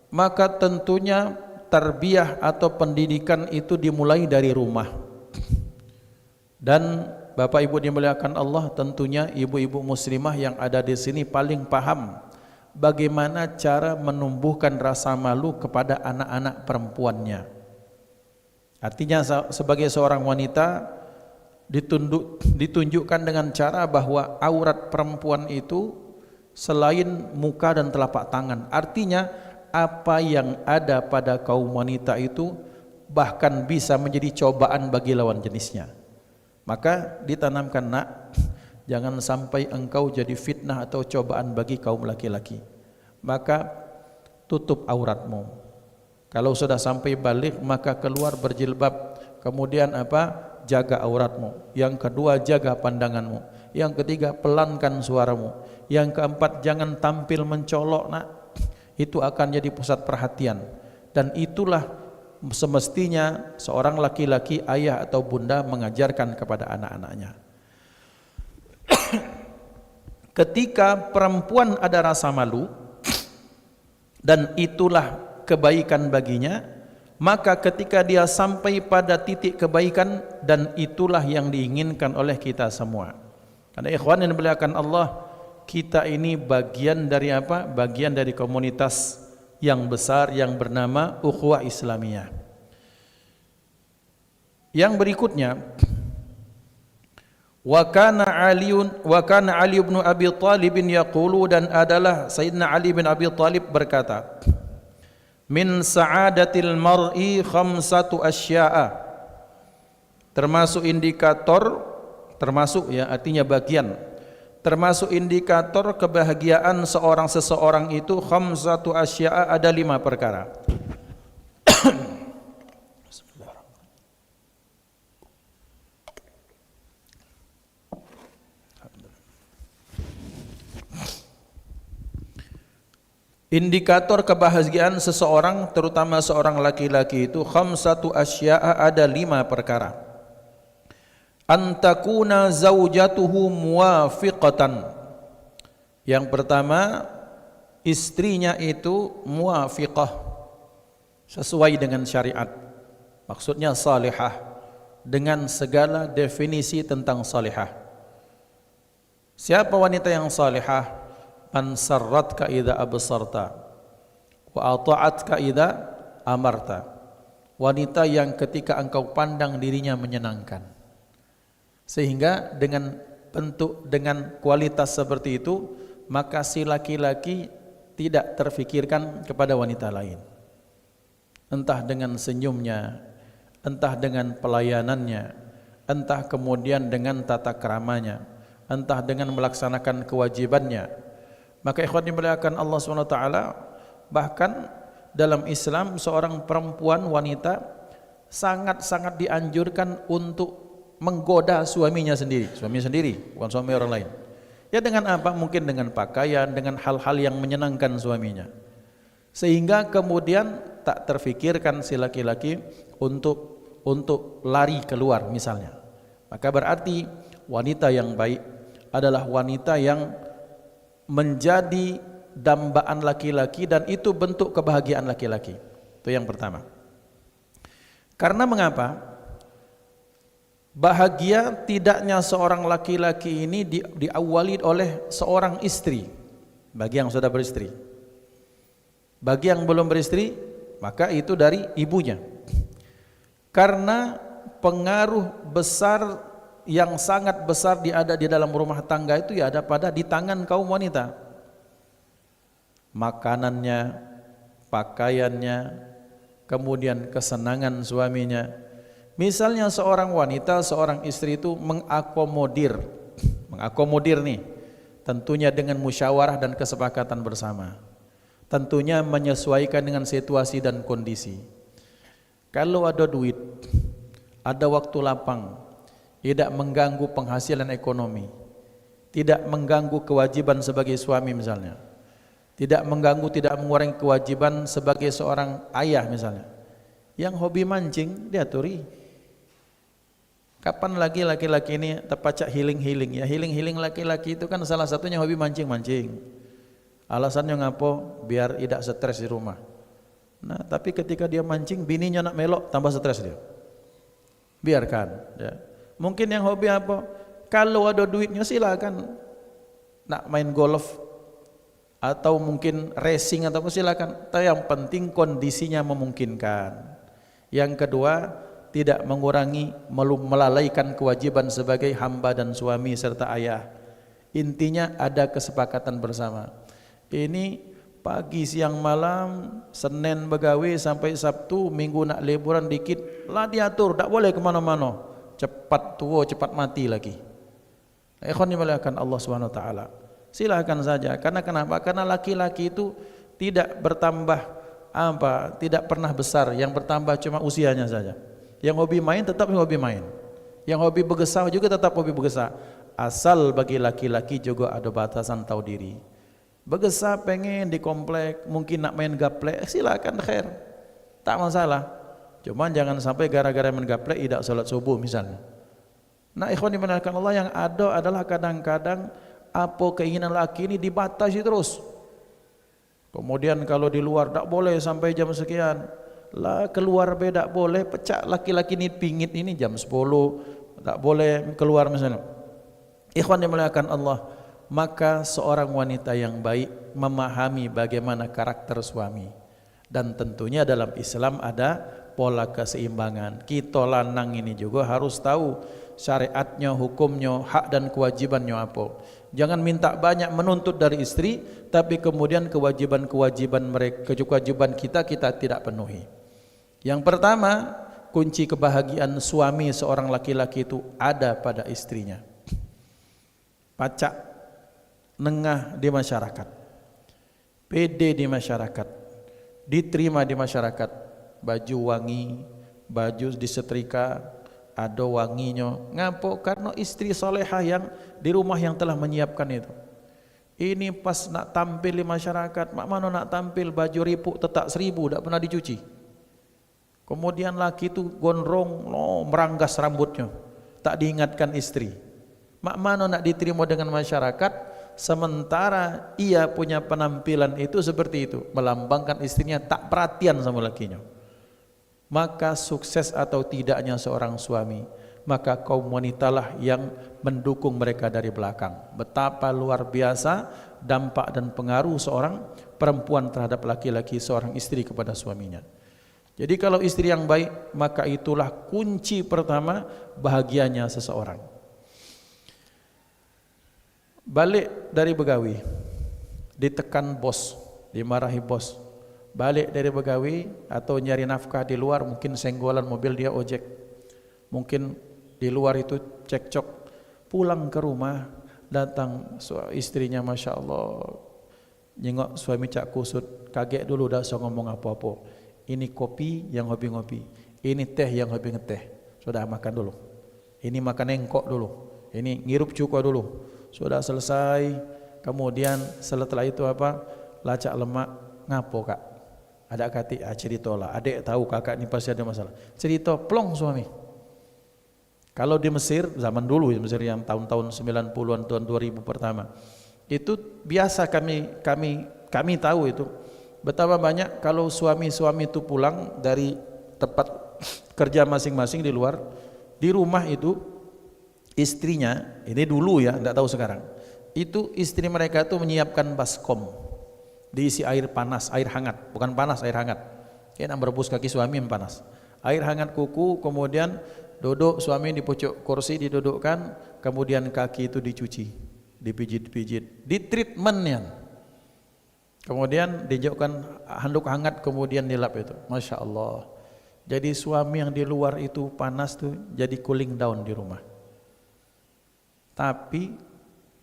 S2: Maka tentunya tarbiyah atau pendidikan itu dimulai dari rumah. Dan Bapak Ibu dimuliakan Allah, tentunya ibu-ibu muslimah yang ada di sini paling paham bagaimana cara menumbuhkan rasa malu kepada anak-anak perempuannya. Artinya sebagai seorang wanita ditunjukkan dengan cara bahwa aurat perempuan itu selain muka dan telapak tangan. Artinya apa yang ada pada kaum wanita itu bahkan bisa menjadi cobaan bagi lawan jenisnya. Maka ditanamkan, nak, jangan sampai engkau jadi fitnah atau cobaan bagi kaum laki-laki. Maka tutup auratmu. Kalau sudah sampai balik, maka keluar berjilbab. Kemudian jaga auratmu. Yang kedua, jaga pandanganmu. Yang ketiga, pelankan suaramu. Yang keempat, jangan tampil mencolok, nak. Itu akan jadi pusat perhatian. Dan itulah semestinya seorang laki-laki, ayah atau bunda mengajarkan kepada anak-anaknya. Ketika perempuan ada rasa malu, dan itulah kebaikan baginya, maka ketika dia sampai pada titik kebaikan, dan itulah yang diinginkan oleh kita semua. Karena ikhwan yang dimuliakan Allah, kita ini bagian dari apa? Bagian dari komunitas yang besar yang bernama Ukhuwah Islamiyah. Yang berikutnya, wa kana Ali bin Abi Thalib yaqulu, dan adalah Sayyidina Ali bin Abi Thalib berkata, min sa'adatil mar'i khamsatu asya'a, termasuk indikator, termasuk ya artinya bagian, termasuk indikator kebahagiaan seseorang itu khamsatu asya'a, ada 5 perkara. Indikator kebahagiaan seseorang, terutama seorang laki-laki itu khamsatu asya'a, ada 5 perkara. Antakuna zaujatuhu muwafiqatan. Yang pertama, istrinya itu muwafiqah, sesuai dengan syariat. Maksudnya salihah, dengan segala definisi tentang salihah. Siapa wanita yang salihah? Man sarratka idza absarta wa ata'atka idza amarta. Wanita yang ketika engkau pandang dirinya menyenangkan. Sehingga dengan bentuk, dengan kualitas seperti itu, maka si laki-laki tidak terfikirkan kepada wanita lain. Entah dengan senyumnya, entah dengan pelayanannya, entah kemudian dengan tata keramanya, entah dengan melaksanakan kewajibannya. Maka ikhwan dimuliakan Allah SWT, bahkan dalam Islam seorang perempuan, wanita sangat-sangat dianjurkan untuk menggoda suaminya sendiri, bukan suami orang lain. Ya dengan apa? Mungkin dengan pakaian, dengan hal-hal yang menyenangkan suaminya, sehingga kemudian tak terfikirkan si laki-laki untuk lari keluar misalnya. Maka berarti wanita yang baik adalah wanita yang menjadi dambaan laki-laki, dan itu bentuk kebahagiaan laki-laki. Itu yang pertama. Karena mengapa? Bahagia tidaknya seorang laki-laki ini diawali oleh seorang istri, bagi yang sudah beristri. Bagi yang belum beristri, maka itu dari ibunya. Karena pengaruh besar yang sangat besar ada di dalam rumah tangga itu ya ada di tangan kaum wanita. Makanannya, pakaiannya, kemudian kesenangan suaminya. Misalnya seorang wanita, seorang istri itu mengakomodir nih, tentunya dengan musyawarah dan kesepakatan bersama. Tentunya menyesuaikan dengan situasi dan kondisi. Kalau ada duit, ada waktu lapang, tidak mengganggu penghasilan ekonomi, tidak mengganggu kewajiban sebagai suami misalnya, tidak mengganggu, tidak mengurangi kewajiban sebagai seorang ayah misalnya. Yang hobi mancing diaturi. Kapan lagi laki-laki ini terpacak healing-healing? Ya healing-healing laki-laki itu kan salah satunya hobi mancing-mancing. Alasannya ngapo? Biar tidak stres di rumah. Nah, tapi ketika dia mancing, bininya nak melok, tambah stres dia. Biarkan. Ya. Mungkin yang hobi apa? Kalau ada duitnya silakan. Nak main golf atau mungkin racing atau apa silakan. Tapi yang penting kondisinya memungkinkan. Yang kedua, tidak mengurangi, melalaikan kewajiban sebagai hamba dan suami serta ayah. Intinya ada kesepakatan bersama. Ini pagi, siang, malam, Senin begawe sampai Sabtu, Minggu nak liburan dikit, lah diatur, tak boleh kemana-mana. Cepat tua, cepat mati lagi. Ikhwan dimuliakan Allah SWT. Silakan saja. Karena kenapa? Karena laki-laki itu tidak bertambah tidak pernah besar. Yang bertambah cuma usianya saja. Yang hobi main tetap hobi main. Yang hobi bergesah juga tetap hobi bergesah. Asal bagi laki-laki juga ada batasan tahu diri. Bergesah pengen di komplek, mungkin nak main gaplek, silakan khair. Tak masalah. Cuman jangan sampai gara-gara main gaplek tidak salat subuh misalnya. Nah, ikhwan dimuliakan Allah, yang ada adalah kadang-kadang apa keinginan laki ini dibatasi terus. Kemudian kalau di luar tak boleh sampai jam sekian. Lah keluar beda boleh, pecah laki-laki ini pingit ini jam 10 tak boleh keluar misalnya. Ikhwan dimuliakan Allah, maka seorang wanita yang baik memahami bagaimana karakter suami. Dan tentunya dalam Islam ada pola keseimbangan. Kita lanang ini juga harus tahu syariatnya, hukumnya, hak dan kewajibannya apa. Jangan minta banyak menuntut dari istri, tapi kemudian kewajiban-kewajiban mereka, kewajiban kita tidak penuhi. Yang pertama, kunci kebahagiaan suami seorang laki-laki itu ada pada istrinya. Pacak nengah di masyarakat, pede di masyarakat, diterima di masyarakat, baju wangi, baju disetrika, ada wanginya. Ngapo? Karena istri solehah yang di rumah yang telah menyiapkan itu. Ini pas nak tampil di masyarakat, mak mana nak tampil baju ripuk tetak 1000 tak pernah dicuci. Kemudian laki itu gondrong, meranggas rambutnya, tak diingatkan istri. Mak mana nak diterima dengan masyarakat, sementara ia punya penampilan itu seperti itu, melambangkan istrinya tak perhatian sama lakinya. Maka sukses atau tidaknya seorang suami, maka kaum wanitalah yang mendukung mereka dari belakang. Betapa luar biasa dampak dan pengaruh seorang perempuan terhadap laki-laki, seorang istri kepada suaminya. Jadi kalau istri yang baik, maka itulah kunci pertama bahagianya seseorang. Balik dari begawi, ditekan bos, dimarahi bos. Balik dari begawi atau nyari nafkah di luar, mungkin senggolan mobil dia ojek, mungkin di luar itu cekcok. Pulang ke rumah, datang istrinya, Masya Allah, nyengok suami cak kusut, kaget dulu dah so ngomong apa-apa. Ini kopi yang hobi ngopi, ini teh yang hobi ngeteh. Sudah makan dulu, ini makan engkok dulu, ini ngirup cuka dulu. Sudah selesai, kemudian setelah itu apa? Lacak lemak, ngapo kak? Ada kati, cerita lah. Adik tahu kakak ini pasti ada masalah. Cerita, plong suami. Kalau di Mesir, zaman dulu di Mesir yang tahun-tahun 90-an, tahun 2000 pertama, itu biasa kami tahu itu. Betapa banyak kalau suami-suami itu pulang dari tempat kerja masing-masing di luar, di rumah itu istrinya, ini dulu ya, tidak tahu sekarang, itu istri mereka itu menyiapkan baskom, diisi air panas, air hangat, bukan panas, air hangat. Kayak nak merebus kaki suami yang panas. Air hangat kuku, kemudian duduk suami di pucuk kursi didudukkan, kemudian kaki itu dicuci, dipijit-pijit, di treatmentnya. Kemudian dijauhkan handuk hangat, kemudian dilap itu. Masya Allah. Jadi suami yang di luar itu panas tuh jadi cooling down di rumah. Tapi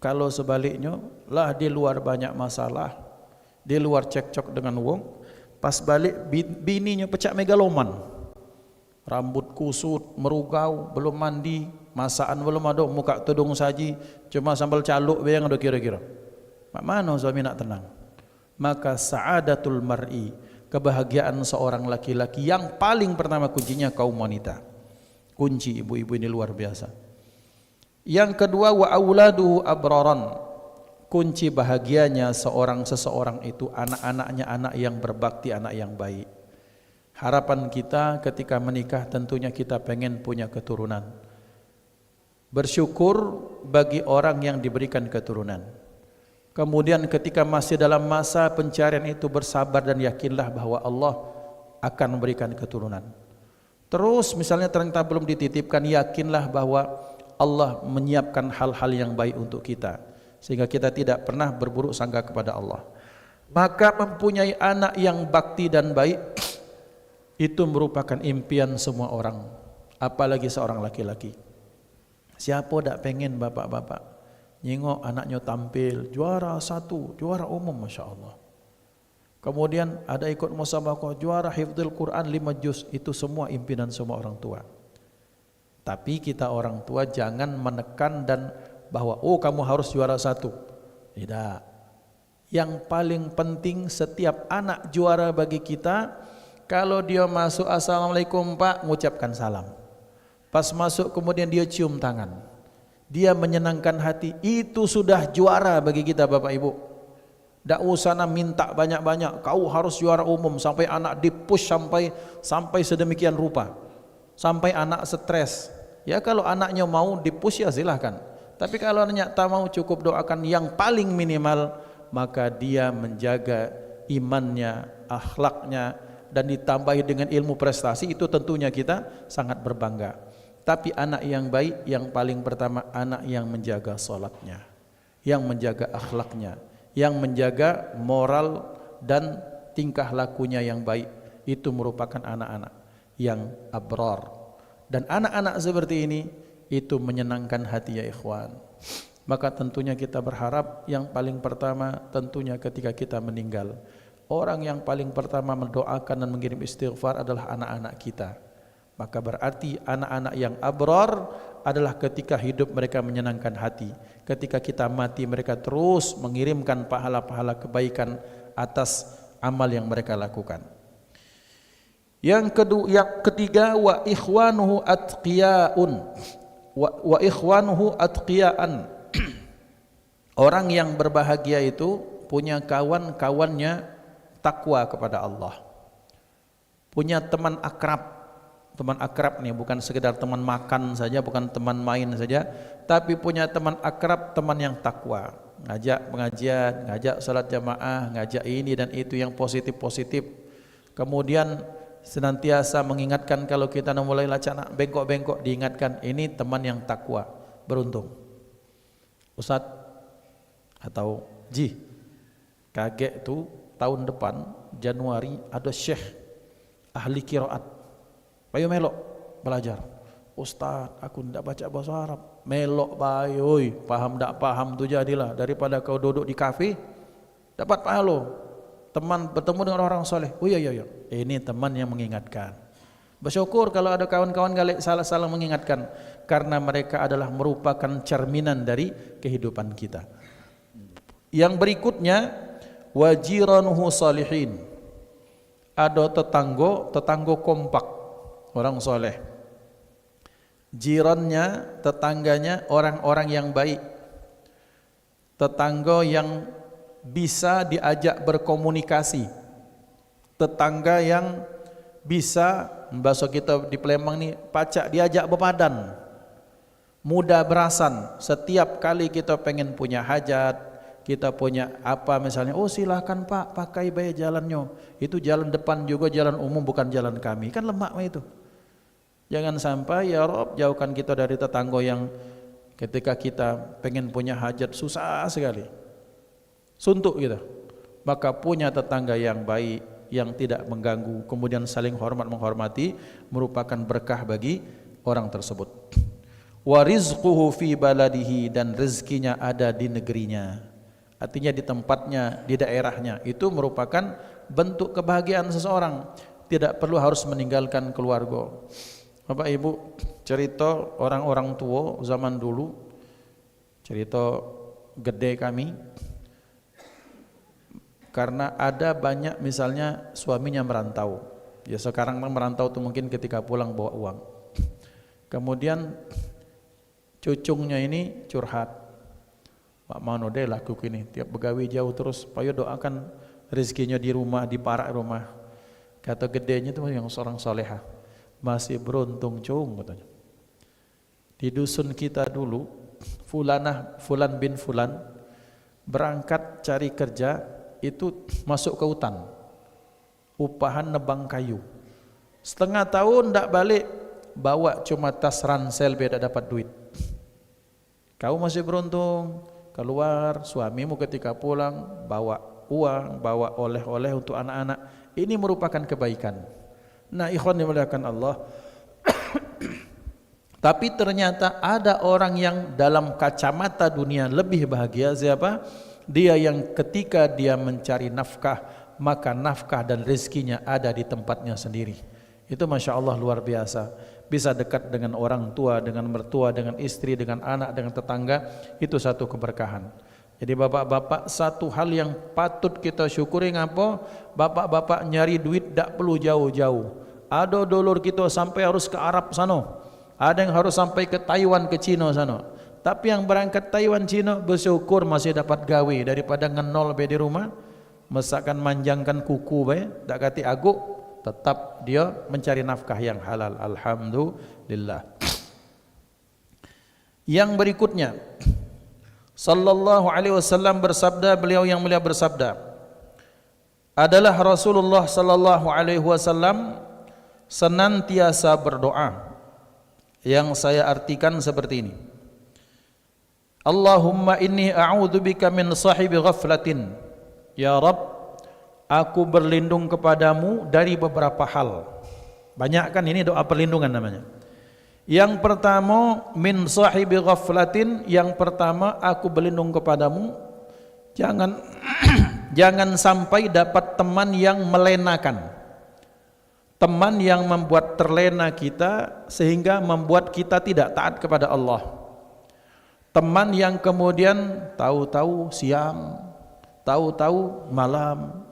S2: kalau sebaliknya lah di luar banyak masalah, di luar cekcok dengan wong, pas balik bininya pecah megaloman, rambut kusut, merugau, belum mandi, masakan belum ada, muka tudung saji, cuma sambal caluk yang ada kira-kira. Mana suami nak tenang? Maka sa'adatul mar'i, kebahagiaan seorang laki-laki yang paling pertama kuncinya kaum wanita. Kunci ibu-ibu ini luar biasa. Yang kedua, wa auladuhu abraran, kunci bahagianya seseorang itu anak-anaknya anak yang berbakti, anak yang baik. Harapan kita ketika menikah tentunya kita pengen punya keturunan. Bersyukur bagi orang yang diberikan keturunan. Kemudian ketika masih dalam masa pencarian itu bersabar dan yakinlah bahwa Allah akan memberikan keturunan. Terus misalnya ternyata belum dititipkan, yakinlah bahwa Allah menyiapkan hal-hal yang baik untuk kita, sehingga kita tidak pernah berburuk sangka kepada Allah. Maka mempunyai anak yang bakti dan baik itu merupakan impian semua orang, apalagi seorang laki-laki. Siapa tak pengen bapak-bapak nyengok anaknya tampil juara 1, juara umum, Masya Allah. Kemudian ada ikut musabaqah juara hifdzul Quran 5 juz, itu semua impian semua orang tua. Tapi kita orang tua jangan menekan dan bahwa oh kamu harus juara 1. Tidak. Yang paling penting setiap anak juara bagi kita, kalau dia masuk assalamualaikum Pak, mengucapkan salam. Pas masuk kemudian dia cium tangan, dia menyenangkan hati, itu sudah juara bagi kita Bapak Ibu. Tak usah minta banyak-banyak, kau harus juara umum, sampai anak dipush sampai sedemikian rupa, sampai anak stres. Ya kalau anaknya mau dipush ya silahkan, Tapi kalau ternyata mau cukup doakan yang paling minimal, maka dia menjaga imannya, akhlaknya, dan ditambahi dengan ilmu prestasi, itu tentunya kita sangat berbangga. Tapi anak yang baik yang paling pertama anak yang menjaga salatnya, yang menjaga akhlaknya, yang menjaga moral dan tingkah lakunya yang baik. Itu merupakan anak-anak yang abrar. Dan anak-anak seperti ini itu menyenangkan hati ya ikhwan. Maka tentunya kita berharap yang paling pertama tentunya ketika kita meninggal, orang yang paling pertama mendoakan dan mengirim istighfar adalah anak-anak kita. Maka berarti anak-anak yang abrar adalah ketika hidup mereka menyenangkan hati. Ketika kita mati mereka terus mengirimkan pahala-pahala kebaikan atas amal yang mereka lakukan. Yang ketiga, wa ikhwanuhu atqiyaun. Wa ikhwanuhu atqiyaan. Orang yang berbahagia itu punya kawan-kawannya takwa kepada Allah. Punya teman akrab. Teman akrab nih bukan sekedar teman makan saja, bukan teman main saja, tapi punya teman akrab, teman yang takwa. Ngajak pengajian, ngajak salat jamaah, ngajak ini dan itu yang positif-positif. Kemudian senantiasa mengingatkan kalau kita mulai lacana bengkok-bengkok, diingatkan ini teman yang takwa. Beruntung. Ustadz atau Ji, kaget tuh tahun depan Januari ada syekh ahli qiraat. Bayu melok belajar. Ustaz, aku tidak baca bahasa Arab. Melok bayu, paham tak paham tu jadilah. Daripada kau duduk di kafe, dapat pahala. Teman bertemu dengan orang soleh. Oh iya. Ini teman yang mengingatkan. Bersyukur kalau ada kawan-kawan galak salah-salah mengingatkan. Karena mereka adalah merupakan cerminan dari kehidupan kita. Yang berikutnya, wajiranuhu salihin. Ada tetangga kompak. Orang soleh, jirannya, tetangganya orang-orang yang baik, tetangga yang bisa diajak berkomunikasi, tetangga yang bisa, bahasa kita di Palembang ni, pacak diajak berpadan, mudah berasan. Setiap kali kita pengen punya hajat, kita punya apa misalnya, oh silakan Pak, pakai baik jalannya, itu jalan depan juga jalan umum, bukan jalan kami, kan lemak itu. Jangan sampai ya Rob jauhkan kita dari tetangga yang ketika kita pengen punya hajat susah sekali, suntuk kita. Maka punya tetangga yang baik, yang tidak mengganggu, kemudian saling hormat menghormati, merupakan berkah bagi orang tersebut. Wa rizquhu fi baladihi, dan rezekinya ada di negerinya, artinya di tempatnya, di daerahnya. Itu merupakan bentuk kebahagiaan seseorang. Tidak perlu harus meninggalkan keluarga. Bapak Ibu, cerita orang-orang tua zaman dulu, cerita gede kami, karena ada banyak misalnya suaminya merantau. Ya sekarang merantau itu mungkin ketika pulang bawa uang. Kemudian cucungnya ini curhat, Pak Mano deh laku ini, tiap begawi jauh terus, payo doakan rezekinya di rumah, di parak rumah. Kata gedenya itu yang seorang soleha. Masih beruntung cung katanya. Di dusun kita dulu, Fulan bin Fulan berangkat cari kerja, itu masuk ke hutan, upahan nebang kayu. Setengah tahun tak balik, bawa cuma tas ransel, beda dapat duit. Kau masih beruntung, keluar, suamimu ketika pulang bawa uang, bawa oleh-oleh untuk anak-anak. Ini merupakan kebaikan. Nah ikhwan dimuliakan Allah. Tapi ternyata ada orang yang dalam kacamata dunia lebih bahagia. Siapa? Dia yang ketika dia mencari nafkah, maka nafkah dan rezekinya ada di tempatnya sendiri. Itu Masya Allah luar biasa. Bisa dekat dengan orang tua, dengan mertua, dengan istri, dengan anak, dengan tetangga. Itu satu keberkahan. Jadi bapak-bapak, satu hal yang patut kita syukuri ngapa? Bapak-bapak nyari duit tak perlu jauh-jauh. Ada dulur kita sampai harus ke Arab sana, ada yang harus sampai ke Taiwan, ke Cina sana. Tapi yang berangkat Taiwan, Cina bersyukur masih dapat gawe daripada ngenol be di rumah, masakan manjangkan kuku be, tak kati aguk, tetap dia mencari nafkah yang halal. Alhamdulillah. Yang berikutnya, sallallahu alaihi wasallam bersabda, beliau yang mulia bersabda, adalah Rasulullah sallallahu alaihi wasallam senantiasa berdoa, yang saya artikan seperti ini. Allahumma inni a'udzubika min sahibi ghaflatin. Ya Rabb, aku berlindung kepadamu dari beberapa hal. Banyak kan ini doa perlindungan namanya. Yang pertama, min sahibi ghaflatin, yang pertama aku berlindung kepadamu jangan jangan sampai dapat teman yang melenakan. Teman yang membuat terlena kita sehingga membuat kita tidak taat kepada Allah. Teman yang kemudian tahu-tahu siang, tahu-tahu malam,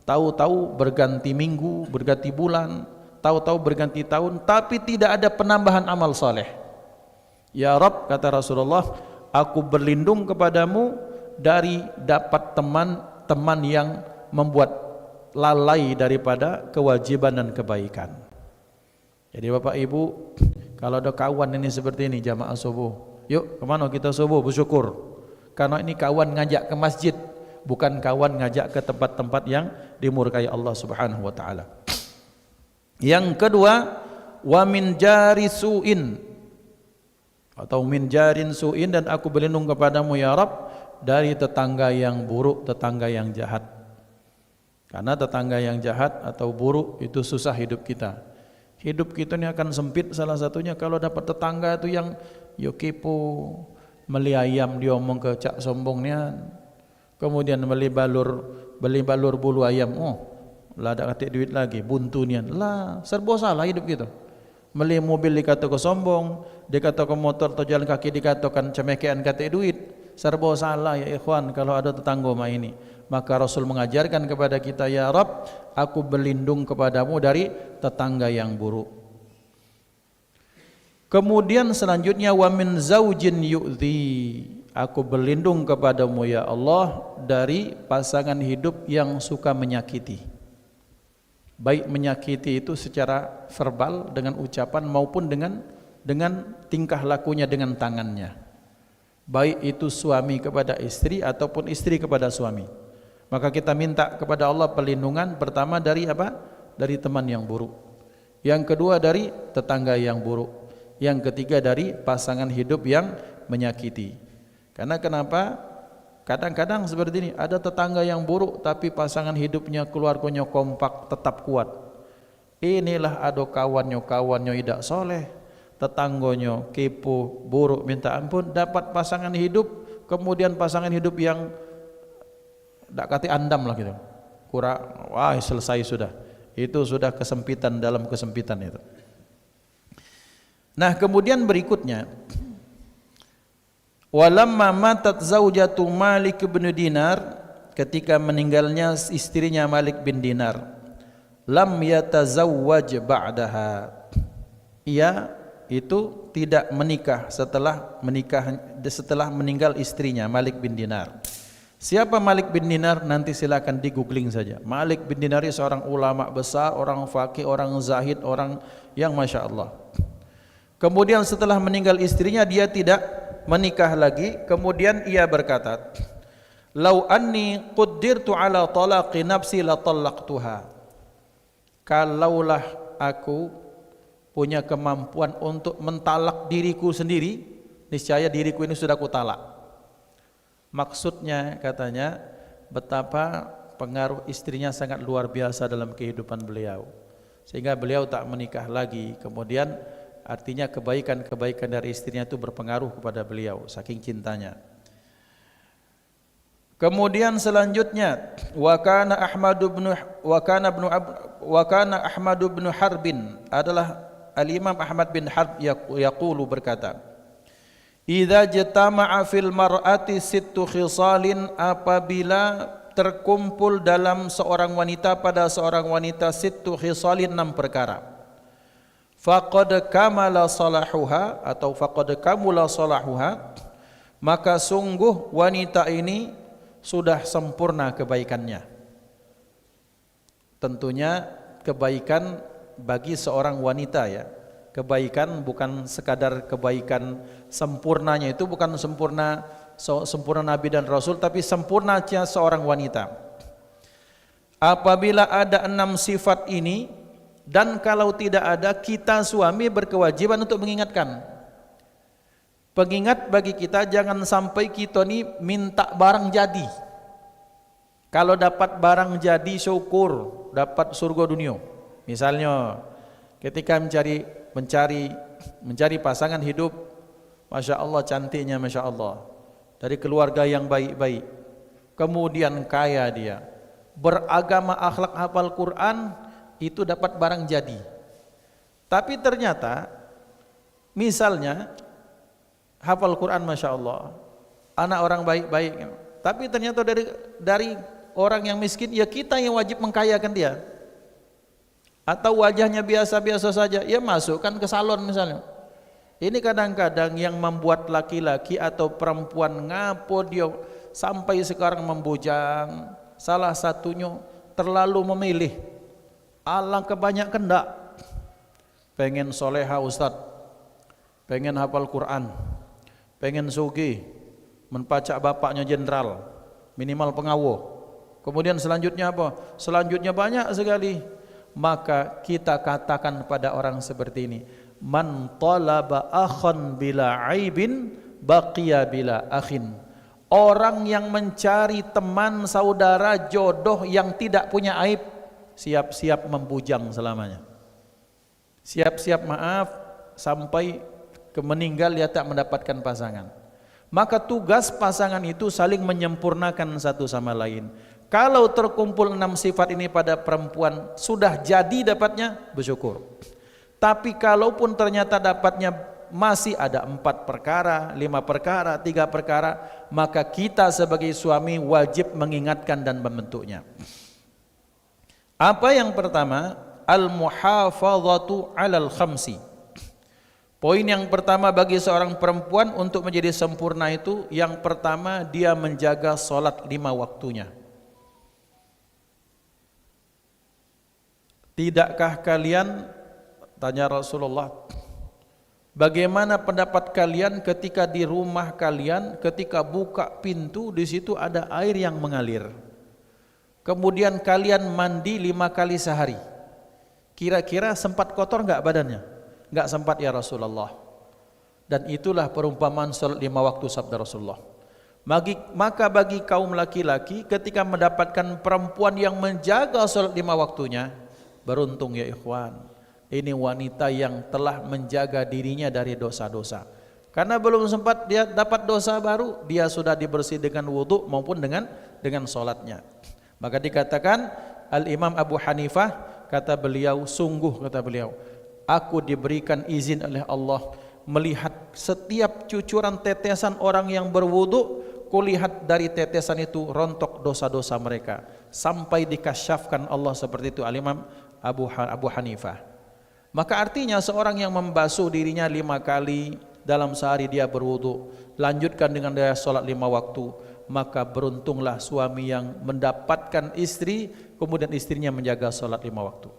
S2: tahu-tahu berganti minggu, berganti bulan, tahu-tahu berganti tahun, tapi tidak ada penambahan amal saleh. Ya Rabb, kata Rasulullah, aku berlindung kepadamu dari dapat teman-teman yang membuat lalai daripada kewajiban dan kebaikan. Jadi Bapak Ibu, kalau ada kawan ini seperti ini jamaah subuh, yuk kemana kita subuh bersyukur, karena ini kawan ngajak ke masjid, bukan kawan ngajak ke tempat-tempat yang dimurkai Allah Subhanahu wa taala. Yang kedua, wa min jari su'in, atau min jarin su'in, dan aku berlindung kepadamu ya Rabb dari tetangga yang buruk, tetangga yang jahat. Karena tetangga yang jahat atau buruk itu susah hidup kita. Hidup kita ini akan sempit salah satunya kalau dapat tetangga itu yang yo kepo, meli ayam diomong ke cak sombongnya, kemudian beli balur bulu ayam, oh lah ada katik duit lagi, buntu nian, lah serba salah hidup kita. Beli mobil dikatakan sombong, dikatakan motor atau jalan kaki dikatakan cemekean katik duit, serba salah ya ikhwan kalau ada tetangga ma ini. Maka Rasul mengajarkan kepada kita, ya Rabb, aku berlindung kepadamu dari tetangga yang buruk. Kemudian selanjutnya, wa min zaujin yu'dhi, aku berlindung kepadamu ya Allah dari pasangan hidup yang suka menyakiti. Baik menyakiti itu secara verbal dengan ucapan maupun dengan tingkah lakunya dengan tangannya. Baik itu suami kepada istri ataupun istri kepada suami. Maka kita minta kepada Allah perlindungan, pertama dari apa? Dari teman yang buruk. Yang kedua dari tetangga yang buruk. Yang ketiga dari pasangan hidup yang menyakiti. Karena kenapa? Kadang-kadang seperti ini, ada tetangga yang buruk tapi pasangan hidupnya, keluarganya kompak, tetap kuat. Inilah ada kawannya tidak soleh, tetanggonya kepo, buruk, minta ampun, dapat pasangan hidup, kemudian pasangan hidup yang tak kati andam lah gitu, kurang, wah selesai sudah, itu sudah kesempitan dalam kesempitan itu. Nah kemudian berikutnya, walamma matat zaujatu Malik bin Dinar, ketika meninggalnya istrinya Malik bin Dinar, lam yatazawwaj ba'daha, ia itu tidak menikah setelah meninggal istrinya Malik bin Dinar. Siapa Malik bin Dinar? Nanti silakan di googling saja. Malik bin Dinar seorang ulama besar, orang faqih, orang zahid, orang yang masya Allah. Kemudian setelah meninggal istrinya dia tidak menikah lagi. Kemudian ia berkata, "Lau anni quddirtu ala talaqi nafsi la talaqtuha." Kalaulah aku punya kemampuan untuk mentalak diriku sendiri, niscaya diriku ini sudah kutalak. Maksudnya katanya betapa pengaruh istrinya sangat luar biasa dalam kehidupan beliau, sehingga beliau tak menikah lagi. Kemudian artinya kebaikan-kebaikan dari istrinya itu berpengaruh kepada beliau saking cintanya. Kemudian selanjutnya, wa kana Ahmad bin Harbin, adalah Al-Imam Ahmad bin Harb yaqulu berkata, idza jatama'a fil mar'ati sittu khisalin, apabila terkumpul dalam seorang wanita, pada seorang wanita, sittu khisalin, 6 perkara, faqad kamala salahuha atau faqad kamula salahuha, maka sungguh wanita ini sudah sempurna kebaikannya. Tentunya kebaikan bagi seorang wanita ya, Kebaikan bukan sekadar kebaikan sempurnanya, itu bukan sempurna Nabi dan Rasul, tapi sempurnanya seorang wanita. Apabila ada 6 sifat ini, dan kalau tidak ada, kita suami berkewajiban untuk mengingatkan. Pengingat bagi kita, jangan sampai kita ni minta barang jadi. Kalau dapat barang jadi syukur, dapat surga dunia. Misalnya ketika mencari pasangan hidup, Masya Allah cantiknya, Masya Allah, dari keluarga yang baik-baik, kemudian kaya dia, beragama, akhlak, hafal Quran, itu dapat barang jadi. Tapi ternyata misalnya hafal Quran, Masya Allah, anak orang baik-baik, tapi ternyata dari orang yang miskin, ya kita yang wajib mengkayakan dia. Atau wajahnya biasa-biasa saja, ya masukkan ke salon misalnya. Ini kadang-kadang yang membuat laki-laki atau perempuan ngapo dia sampai sekarang membujang. Salah satunya terlalu memilih. Alangkah banyak kendak. Pengen soleha Ustaz, pengen hafal Quran, pengen sugih, menpacak bapaknya jenderal, minimal pengawo. Kemudian selanjutnya apa? Selanjutnya banyak sekali. Maka kita katakan pada orang seperti ini, man talaba akhan bila aibin baqiya bila akhin. Orang yang mencari teman, saudara, jodoh yang tidak punya aib, siap-siap membujang selamanya. Siap-siap maaf sampai ke meninggal dia tak mendapatkan pasangan. Maka tugas pasangan itu saling menyempurnakan satu sama lain. Kalau terkumpul 6 sifat ini pada perempuan, sudah jadi dapatnya, bersyukur. Tapi kalaupun ternyata dapatnya masih ada 4 perkara, 5 perkara, 3 perkara, maka kita sebagai suami wajib mengingatkan dan membentuknya. Apa yang pertama? Al-muhafazatu 'alal khamsi. Poin yang pertama bagi seorang perempuan untuk menjadi sempurna itu, yang pertama dia menjaga salat 5 waktunya. Tidakkah kalian, tanya Rasulullah, bagaimana pendapat kalian ketika di rumah kalian, ketika buka pintu, di situ ada air yang mengalir. Kemudian kalian mandi 5 kali sehari. Kira-kira sempat kotor enggak badannya? Enggak sempat ya Rasulullah. Dan itulah perumpamaan salat 5 waktu sabda Rasulullah. Maka bagi kaum laki-laki, ketika mendapatkan perempuan yang menjaga salat 5 waktunya, beruntung ya ikhwan. Ini wanita yang telah menjaga dirinya dari dosa-dosa. Karena belum sempat dia dapat dosa baru, dia sudah dibersih dengan wudu maupun dengan salatnya. Maka dikatakan Al-Imam Abu Hanifah, kata beliau, sungguh kata beliau, aku diberikan izin oleh Allah melihat setiap cucuran tetesan orang yang berwudu, kulihat dari tetesan itu rontok dosa-dosa mereka, sampai dikasyafkan Allah seperti itu Al-Imam Abu Hanifah. Maka artinya seorang yang membasuh dirinya 5 kali dalam sehari dia berwudu, lanjutkan dengan dia salat 5 waktu, maka beruntunglah suami yang mendapatkan istri, kemudian istrinya menjaga salat 5 waktu.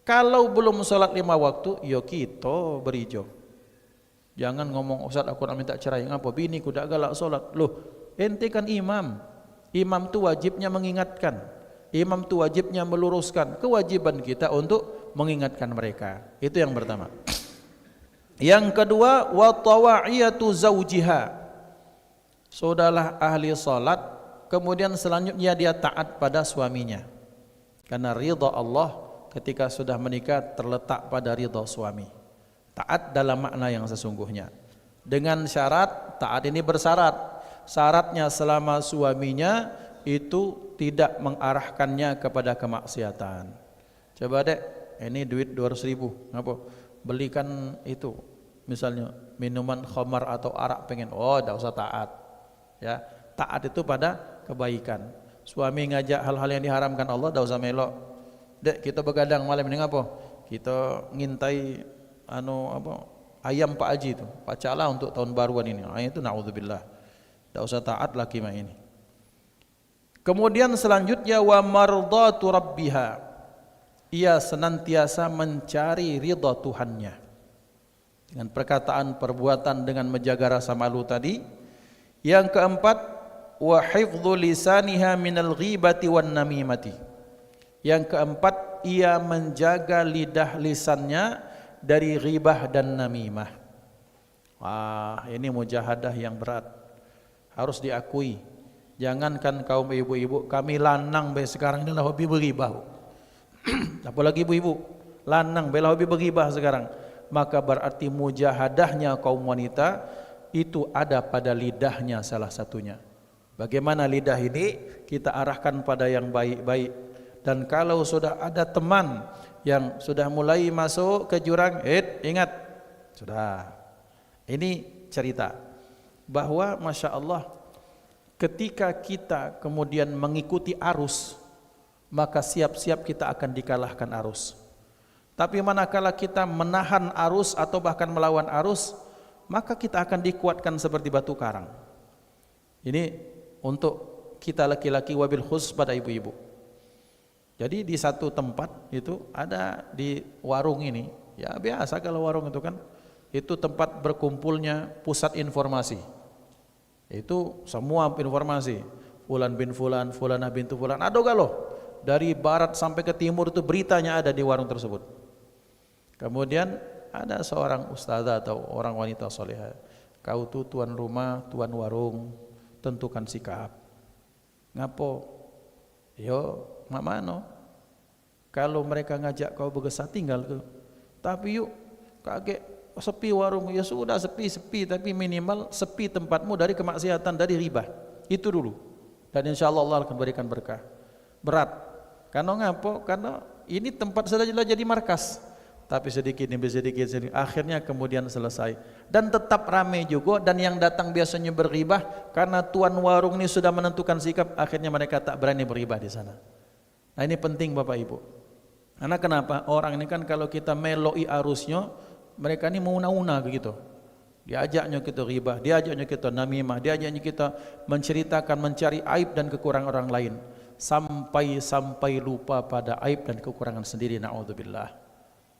S2: Kalau belum salat 5 waktu, yo kita berijo. Jangan ngomong, Ustaz aku nak minta cerai, ngapa bini ku dak galak salat. Loh, ente kan imam. Imam tu wajibnya mengingatkan. Imam tu wajibnya meluruskan. Kewajiban kita untuk mengingatkan mereka. Itu yang pertama. Yang kedua, wa tawa'iyatu zaujiha. Saudara ahli salat, kemudian selanjutnya dia taat pada suaminya. Karena ridha Allah ketika sudah menikah terletak pada ridha suami. Taat dalam makna yang sesungguhnya. Dengan syarat, taat ini bersyarat. Syaratnya selama suaminya itu tidak mengarahkannya kepada kemaksiatan. Coba dek, ini duit 200.000, ngapa? Belikan itu, misalnya minuman khamar atau arak, pengen, oh tidak usah taat. Ya, taat itu pada kebaikan. Suami ngajak hal-hal yang diharamkan Allah, tidak usah melok. Dek, kita begadang malam ini ngapa? Kita ngintai ayam Pak Haji itu, pacaklah untuk tahun baruan ini. Itu naudzubillah. Tidak usah taat laki mak ini. Kemudian selanjutnya wa mardatu rabbiha. Ia senantiasa mencari ridha Tuhannya. dengan perkataan, perbuatan, dengan menjaga rasa malu tadi. Yang keempat, wa hifdzu lisaniha minal ghibati wan namimati. Yang keempat, ia menjaga lidah lisannya dari ghibah dan namimah. Wah, ini mujahadah yang berat, harus diakui. Jangankan kaum ibu-ibu, kami lanang sekarang ini lah hobi berghibah. Apalagi ibu-ibu lanang bela hobi berghibah sekarang. Maka berarti mujahadahnya kaum wanita itu ada pada lidahnya salah satunya. Bagaimana lidah ini kita arahkan pada yang baik-baik. Dan kalau sudah ada teman yang sudah mulai masuk ke jurang, ingat, sudah. Ini cerita bahwa Masya Allah, ketika kita kemudian mengikuti arus, maka siap-siap kita akan dikalahkan arus. Tapi manakala kita menahan arus atau bahkan melawan arus, maka kita akan dikuatkan seperti batu karang. Ini untuk kita laki-laki, wabil khusus pada ibu-ibu. Jadi di satu tempat itu ada di warung ini, ya biasa kalau warung itu kan, itu tempat berkumpulnya pusat informasi. Itu semua informasi, fulan bin fulan, fulanah bintu fulan, ada galo. Dari barat sampai ke timur itu beritanya ada di warung tersebut. Kemudian ada seorang ustazah atau orang wanita solehah, kau tuh tuan rumah, tuan warung, tentukan sikap. Ngapo? Yo, mak mano? Kalau mereka ngajak kau bergesah tinggal ke. Tapi yuk, kaget sepi warung, ya sudah sepi, tapi minimal sepi tempatmu dari kemaksiatan, dari riba. Itu dulu. Dan insya Allah akan berikan berkah. Berat. Karena ngapo? Karena ini tempat sudah jadi markas. Tapi sedikit demi sedikit, akhirnya kemudian selesai. Dan tetap ramai juga, dan yang datang biasanya berribah karena tuan warung ini sudah menentukan sikap, akhirnya mereka tak berani berribah di sana. Nah ini penting Bapak Ibu. Karena kenapa? Orang ini kan kalau kita meloi arusnya, mereka ini meuna-una begitu. Diajaknya kita ribah, diajaknya kita namimah, diajaknya kita menceritakan, mencari aib dan kekurangan orang lain, sampai lupa pada aib dan kekurangan sendiri. Na'udzubillah.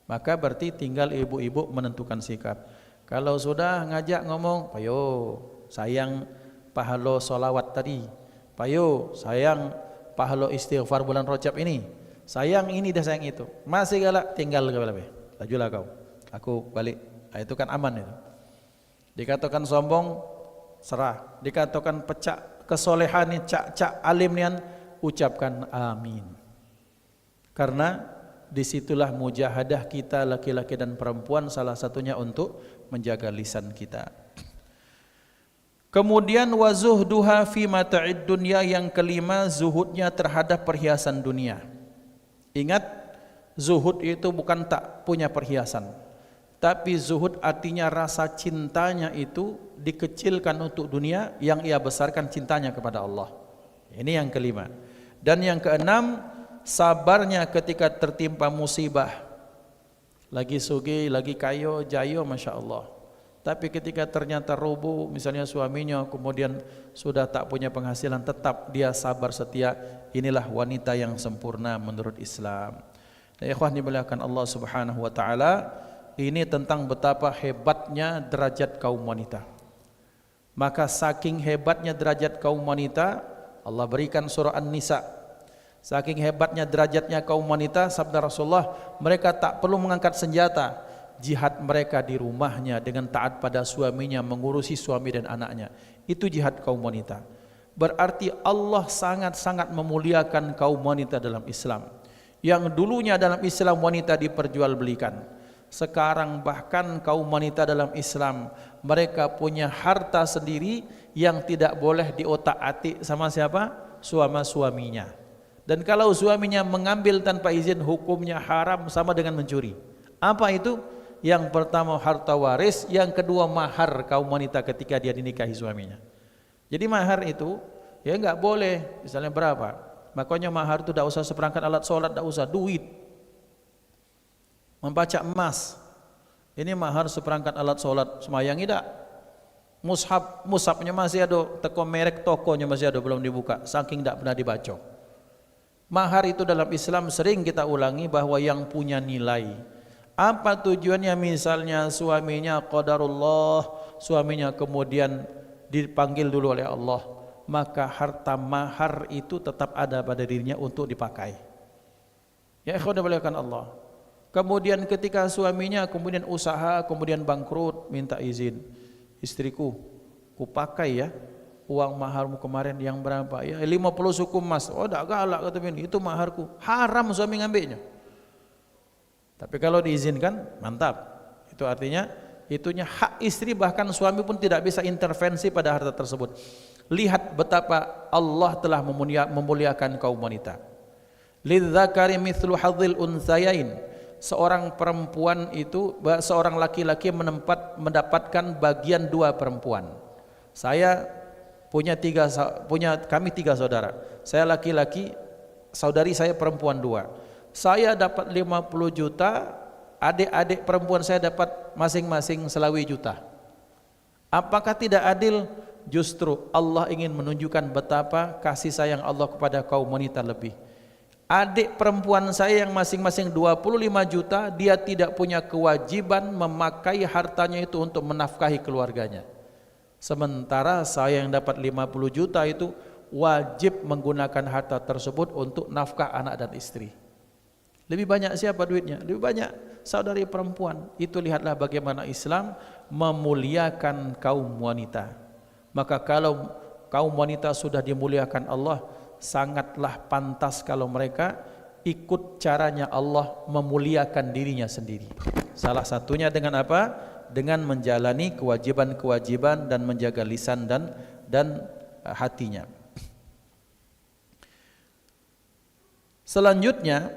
S2: Maka berarti tinggal ibu-ibu menentukan sikap. Kalau sudah ngajak ngomong, payo sayang pahala solawat tadi, payo sayang pahala istighfar bulan Rajab ini, sayang ini dah sayang itu, masih galak, tinggal ke lebih, lajulah kau, aku balik. Nah, itu kan aman itu. Dikatakan sombong, serah. Dikatakan pecah kesolehan ini, cak alim nian, ucapkan amin. Karena disitulah mujahadah kita laki-laki dan perempuan, salah satunya untuk menjaga lisan kita. Kemudian wazuhduha fi mata'id dunya, yang kelima zuhudnya terhadap perhiasan dunia. Ingat, zuhud itu bukan tak punya perhiasan, tapi zuhud artinya rasa cintanya itu dikecilkan untuk dunia, yang ia besarkan cintanya kepada Allah. Ini yang kelima. Dan yang keenam, sabarnya ketika tertimpa musibah. Lagi sugih, lagi kayo, jayo, Masya Allah. Tapi ketika ternyata rubuh, misalnya suaminya kemudian sudah tak punya penghasilan, tetap dia sabar setia. Inilah wanita yang sempurna menurut Islam. Dan ikhwan dimuliakan Allah Subhanahu wa taala, ini tentang betapa hebatnya derajat kaum wanita. Maka saking hebatnya derajat kaum wanita, Allah berikan surah An-Nisa. Saking hebatnya derajatnya kaum wanita, sabda Rasulullah, mereka tak perlu mengangkat senjata. Jihad mereka di rumahnya dengan taat pada suaminya, mengurusi suami dan anaknya. Itu jihad kaum wanita. Berarti Allah sangat-sangat memuliakan kaum wanita dalam Islam. Yang dulunya dalam Islam wanita diperjualbelikan, sekarang bahkan kaum wanita dalam Islam, mereka punya harta sendiri yang tidak boleh diotak-atik sama siapa? Suaminya. Dan kalau suaminya mengambil tanpa izin, hukumnya haram, sama dengan mencuri. Apa itu? Yang pertama harta waris, yang kedua mahar kaum wanita ketika dia dinikahi suaminya. Jadi mahar itu ya enggak boleh, misalnya berapa? Makanya mahar itu tidak usah seperangkat alat sholat, tidak usah duit. Membaca emas, ini mahar seperangkat alat sholat, semayang tidak. Mushafnya masih ada, teko merek tokonya masih ada, belum dibuka, saking tidak pernah dibaca. Mahar itu dalam Islam sering kita ulangi bahwa yang punya nilai, Apa tujuannya? Misalnya suaminya qadarullah, suaminya kemudian dipanggil dulu oleh Allah, maka harta mahar itu tetap ada pada dirinya untuk dipakai. Ya ikhwan dimuliakan Allah. Kemudian ketika suaminya kemudian usaha, kemudian bangkrut, minta izin, istriku, ku pakai ya uang maharmu kemarin yang berapa? Ya 50 suku emas. Oh dak galak kata bini, itu maharku. Haram suami ngambilnya. Tapi kalau diizinkan, mantap. Itu artinya itunya hak istri, bahkan suami pun tidak bisa intervensi pada harta tersebut. Lihat betapa Allah telah memuliakan kaum wanita. Lidzakari mithlu hadzil unsayain. Seorang perempuan itu, seorang laki-laki mendapatkan bagian 2 perempuan. Kami 3 saudara. Saya laki-laki, saudari saya perempuan 2. Saya dapat 50 juta, adik-adik perempuan saya dapat masing-masing selawi juta. Apakah tidak adil? Justru Allah ingin menunjukkan betapa kasih sayang Allah kepada kaum wanita lebih. Adik perempuan saya yang masing-masing 25 juta, dia tidak punya kewajiban memakai hartanya itu untuk menafkahi keluarganya. Sementara saya yang dapat 50 juta itu wajib menggunakan harta tersebut untuk nafkah anak dan istri. Lebih banyak siapa duitnya? Lebih banyak saudari perempuan. Itu lihatlah bagaimana Islam memuliakan kaum wanita. Maka kalau kaum wanita sudah dimuliakan Allah, sangatlah pantas kalau mereka ikut caranya Allah memuliakan dirinya sendiri. Salah satunya dengan apa? Dengan menjalani kewajiban-kewajiban dan menjaga lisan dan hatinya. Selanjutnya,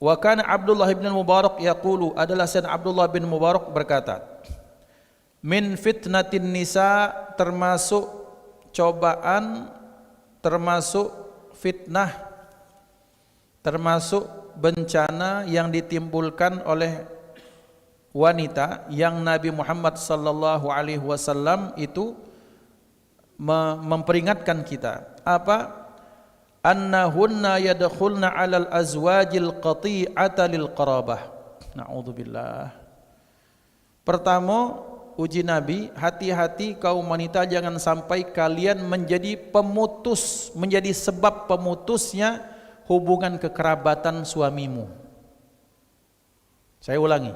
S2: wa kana Abdullah bin Mubarak yaqulu, adalah Sayyidina Abdullah bin Mubarak berkata, min fitnatin nisa, termasuk cobaan, termasuk fitnah, termasuk bencana yang ditimbulkan oleh wanita yang Nabi Muhammad sallallahu alaihi wasallam itu memperingatkan kita. Apa? Annahunna yadkhulna 'alal azwajil qati'ata lil qarabah. Na'udzubillah. Pertama, uji Nabi, hati-hati kaum wanita, jangan sampai kalian menjadi pemutus, menjadi sebab pemutusnya hubungan kekerabatan suamimu. Saya ulangi,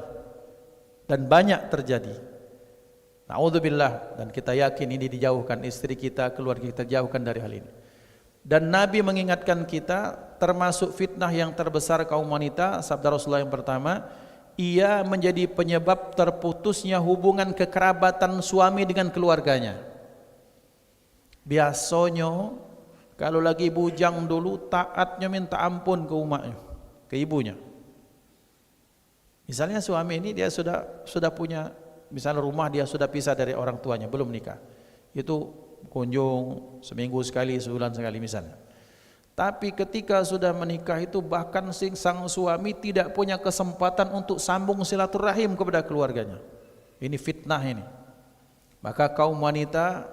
S2: dan banyak terjadi. Na'udzubillah. Dan kita yakin ini dijauhkan, istri kita, keluarga kita jauhkan dari hal ini. Dan Nabi mengingatkan kita, termasuk fitnah yang terbesar kaum wanita, sabda Rasulullah yang pertama, ia menjadi penyebab terputusnya hubungan kekerabatan suami dengan keluarganya. Biasanya kalau lagi bujang dulu, taatnya minta ampun ke umatnya, ke ibunya. Misalnya suami ini dia sudah punya, misalnya rumah, dia sudah pisah dari orang tuanya, belum nikah. Itu kunjung seminggu sekali, sebulan sekali misalnya. Tapi ketika sudah menikah itu, bahkan sang suami tidak punya kesempatan untuk sambung silaturahim kepada keluarganya. Ini fitnah ini. Maka kaum wanita,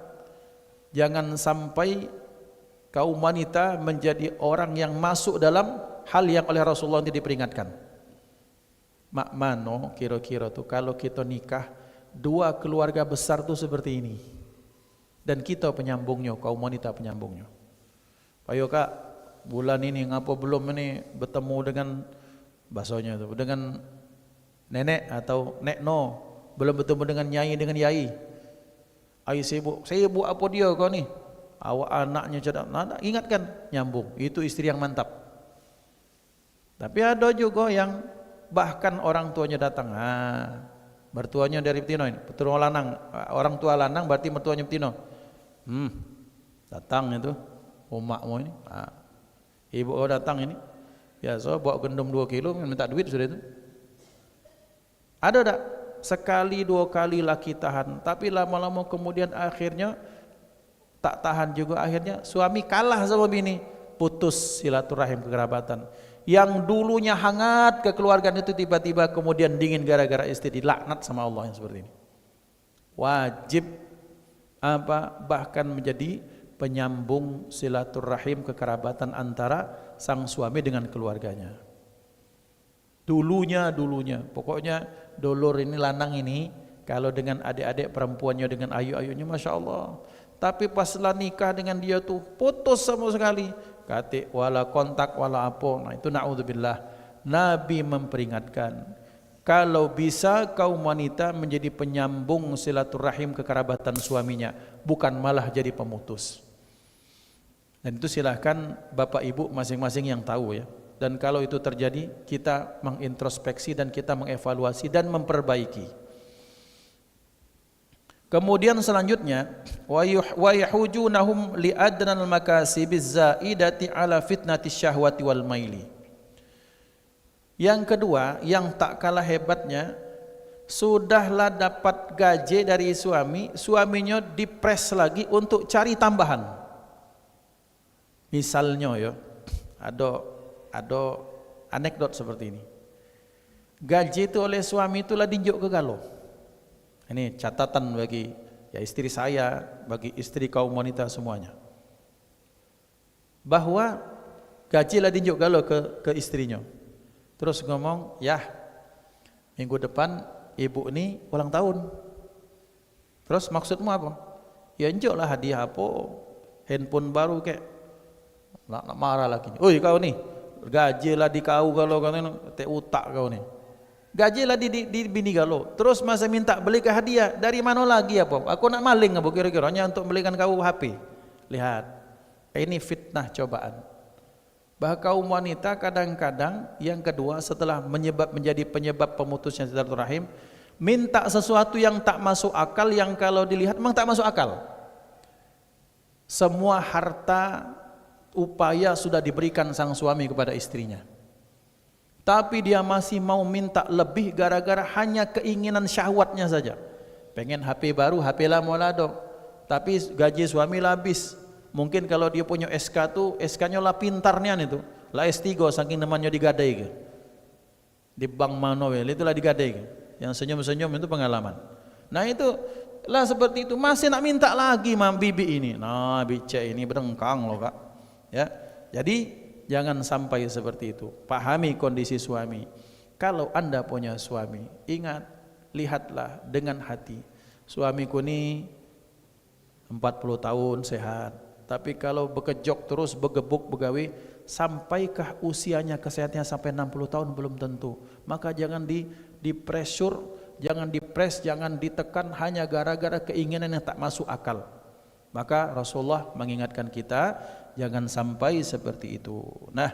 S2: jangan sampai kaum wanita menjadi orang yang masuk dalam hal yang oleh Rasulullah ini diperingatkan. Mak mano kira-kira tuh kalau kita nikah, 2 keluarga besar tuh seperti ini. Dan kita penyambungnya, kaum wanita penyambungnya. Ayo kak, bulan ini ngapa belum ini bertemu dengan bahasanya itu, dengan nenek atau nekno, belum bertemu dengan nyai, dengan yai. Ayo sibuk apa dia kau nih? Awak anaknya cadang, nah, ingatkan, nyambung. Itu istri yang mantap. Tapi ada juga yang bahkan orang tuanya datang, mertuanya dari Betino ini, mertua lanang, orang tua lanang berarti mertuanya Betino. Datang itu umakmu ini, ibu kau datang ini, biasa bawa gendum 2 kilo, minta duit sudah itu. Ada tak? Sekali 2 kali laki tahan, tapi lama-lama kemudian akhirnya tak tahan juga, akhirnya suami kalah sama bini, putus silaturahim kekerabatan. Yang dulunya hangat kekeluargaan itu tiba-tiba kemudian dingin gara-gara istri, dilaknat sama Allah yang seperti ini. Wajib bahkan menjadi penyambung silaturahim kekerabatan antara sang suami dengan keluarganya. Dulunya. Pokoknya dulur ini lanang ini kalau dengan adik-adik perempuannya dengan ayu-ayunya Masya Allah. Tapi pas setelah nikah dengan dia tuh putus sama sekali. Kata wala kontak wala apa. Nah itu na'udzubillah. Nabi memperingatkan, kalau bisa kaum wanita menjadi penyambung silaturahim kekerabatan suaminya, bukan malah jadi pemutus. Dan itu silahkan bapak ibu masing-masing yang tahu ya. Dan kalau itu terjadi, kita mengintrospeksi dan kita mengevaluasi dan memperbaiki. Kemudian selanjutnya, wa yahujunahum li adnal makasibiz zaidati ala fitnatis syahwati wal maili. Yang kedua, yang tak kalah hebatnya, sudahlah dapat gaji dari suami, suaminya dipres lagi untuk cari tambahan. Misalnya ya, ada anekdot seperti ini. Gaji itu oleh suami itulah dinjuk ke galau. Ini catatan bagi ya istri saya, bagi istri kaum wanita semuanya. Bahwa gajilah dinjuk galau ke istrinya. Terus ngomong, ya minggu depan ibu ini ulang tahun. Terus maksudmu apa? Ya enjok lah hadiah apa? Handphone baru kayak. Nak marah lagi. Oi kau nih, gajilah di kau kalau te utak kau nih. Gajilah di bini galau. Terus masa minta beli ke hadiah, dari mana lagi ya Pop? Aku nak maling apa kira-kira hanya untuk belikan kau HP. Lihat, ini fitnah cobaan. Bahwa kaum wanita kadang-kadang yang kedua setelah menjadi penyebab pemutusnya silaturahim, minta sesuatu yang tak masuk akal, yang kalau dilihat memang tak masuk akal. Semua harta upaya sudah diberikan sang suami kepada istrinya, tapi dia masih mau minta lebih gara-gara hanya keinginan syahwatnya saja. Pengen HP baru, HP lama lado, tapi gaji suami lah habis. Mungkin kalau dia punya SK tuh, SK-nya lah pintarnya itu, lah S3 saking namanya digadai ke. Di bank Manowel itulah digadai ke. Yang senyum-senyum itu pengalaman. Nah itu lah seperti itu, masih nak minta lagi mam bibi ini. Nah bice ini berengkang loh kak. Ya, jadi jangan sampai seperti itu. Pahami kondisi suami. Kalau anda punya suami, ingat, lihatlah dengan hati. Suamiku ini 40 tahun sehat, tapi kalau bekejok terus, begebuk, begawi, sampaikah usianya kesehatannya sampai 60 tahun? Belum tentu. Maka jangan di pressure, jangan dipres, jangan ditekan hanya gara-gara keinginan yang tak masuk akal. Maka Rasulullah mengingatkan kita jangan sampai seperti itu. Nah,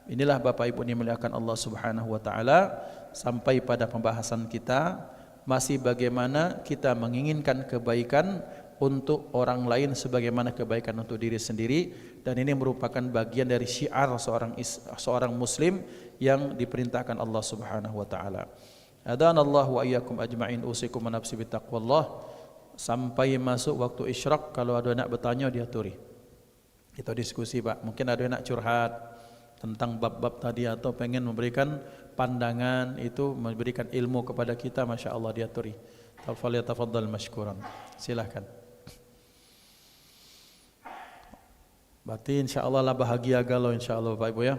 S2: inilah Bapak Ibu yang dimuliakan Allah Subhanahu wa taala, sampai pada pembahasan kita masih bagaimana kita menginginkan kebaikan untuk orang lain sebagaimana kebaikan untuk diri sendiri, dan ini merupakan bagian dari syiar seorang muslim yang diperintahkan Allah Subhanahu wa taala. Adanallahu wa iyyakum ajma'in, usikum wa nafsi bittaqwallah. Sampai masuk waktu isyraq, kalau ada nak bertanya dia turi. Kita diskusi Pak, mungkin ada yang nak curhat tentang bab-bab tadi atau pengen memberikan pandangan itu, memberikan ilmu kepada kita, Masya Allah dia turi. Tafadhal mashkuran. Silahkan. Berarti insya Allah lah bahagia galau insya Allah Bapak Ibu ya.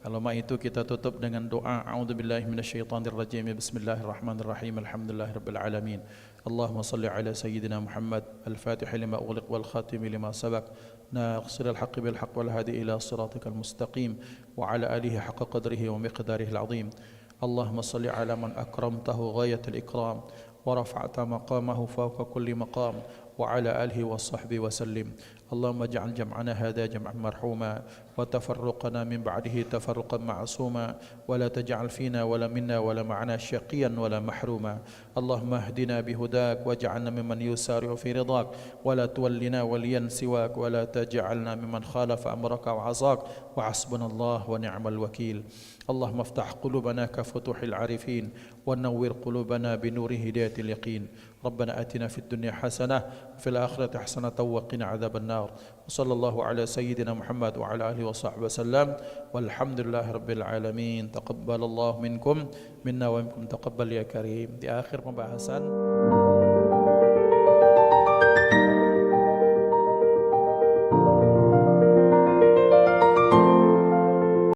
S2: Kalau mak itu kita tutup dengan doa, a'udzubillahi minasyaitonirrajim, bismillahirrahmanirrahim, alhamdulillahirabbil alamin. Allahumma salli ala sayyidina Muhammad al-fatih lima ughliq wal khatim lima sabaq, ناصر الحق بالحق والهادي إلى صراطك المستقيم وعلى آله حق قدره ومقداره العظيم. اللهم صل على من أكرمته غاية الإكرام ورفعت مقامه فوق كل مقام وعلى آله وصحبه وسلم. اللهم اجعل جمعنا هذا جمعا مرحوما وتفرقنا من بعده تفرقا معصوما ولا تجعل فينا ولا منا ولا معنا شقيا ولا محروما. اللهم اهدنا بهداك واجعلنا ممن يسارع في رضاك ولا تولنا وليا سواك ولا تجعلنا ممن خالف أمرك وعصاك وحسبنا الله ونعم الوكيل. اللهم افتح قلوبنا كفتوح العارفين ونور قلوبنا بنور هداية اليقين. ربنا آتنا في الدنيا حسنة وفي الآخرة حسنة وقنا عذاب النار. وصلى الله على سيدنا محمد وعلى آله وصحبه وسلم والحمد لله رب العالمين. تقبل الله منكم منا ومنكم تقبل يا كريم. Di akhir pembahasan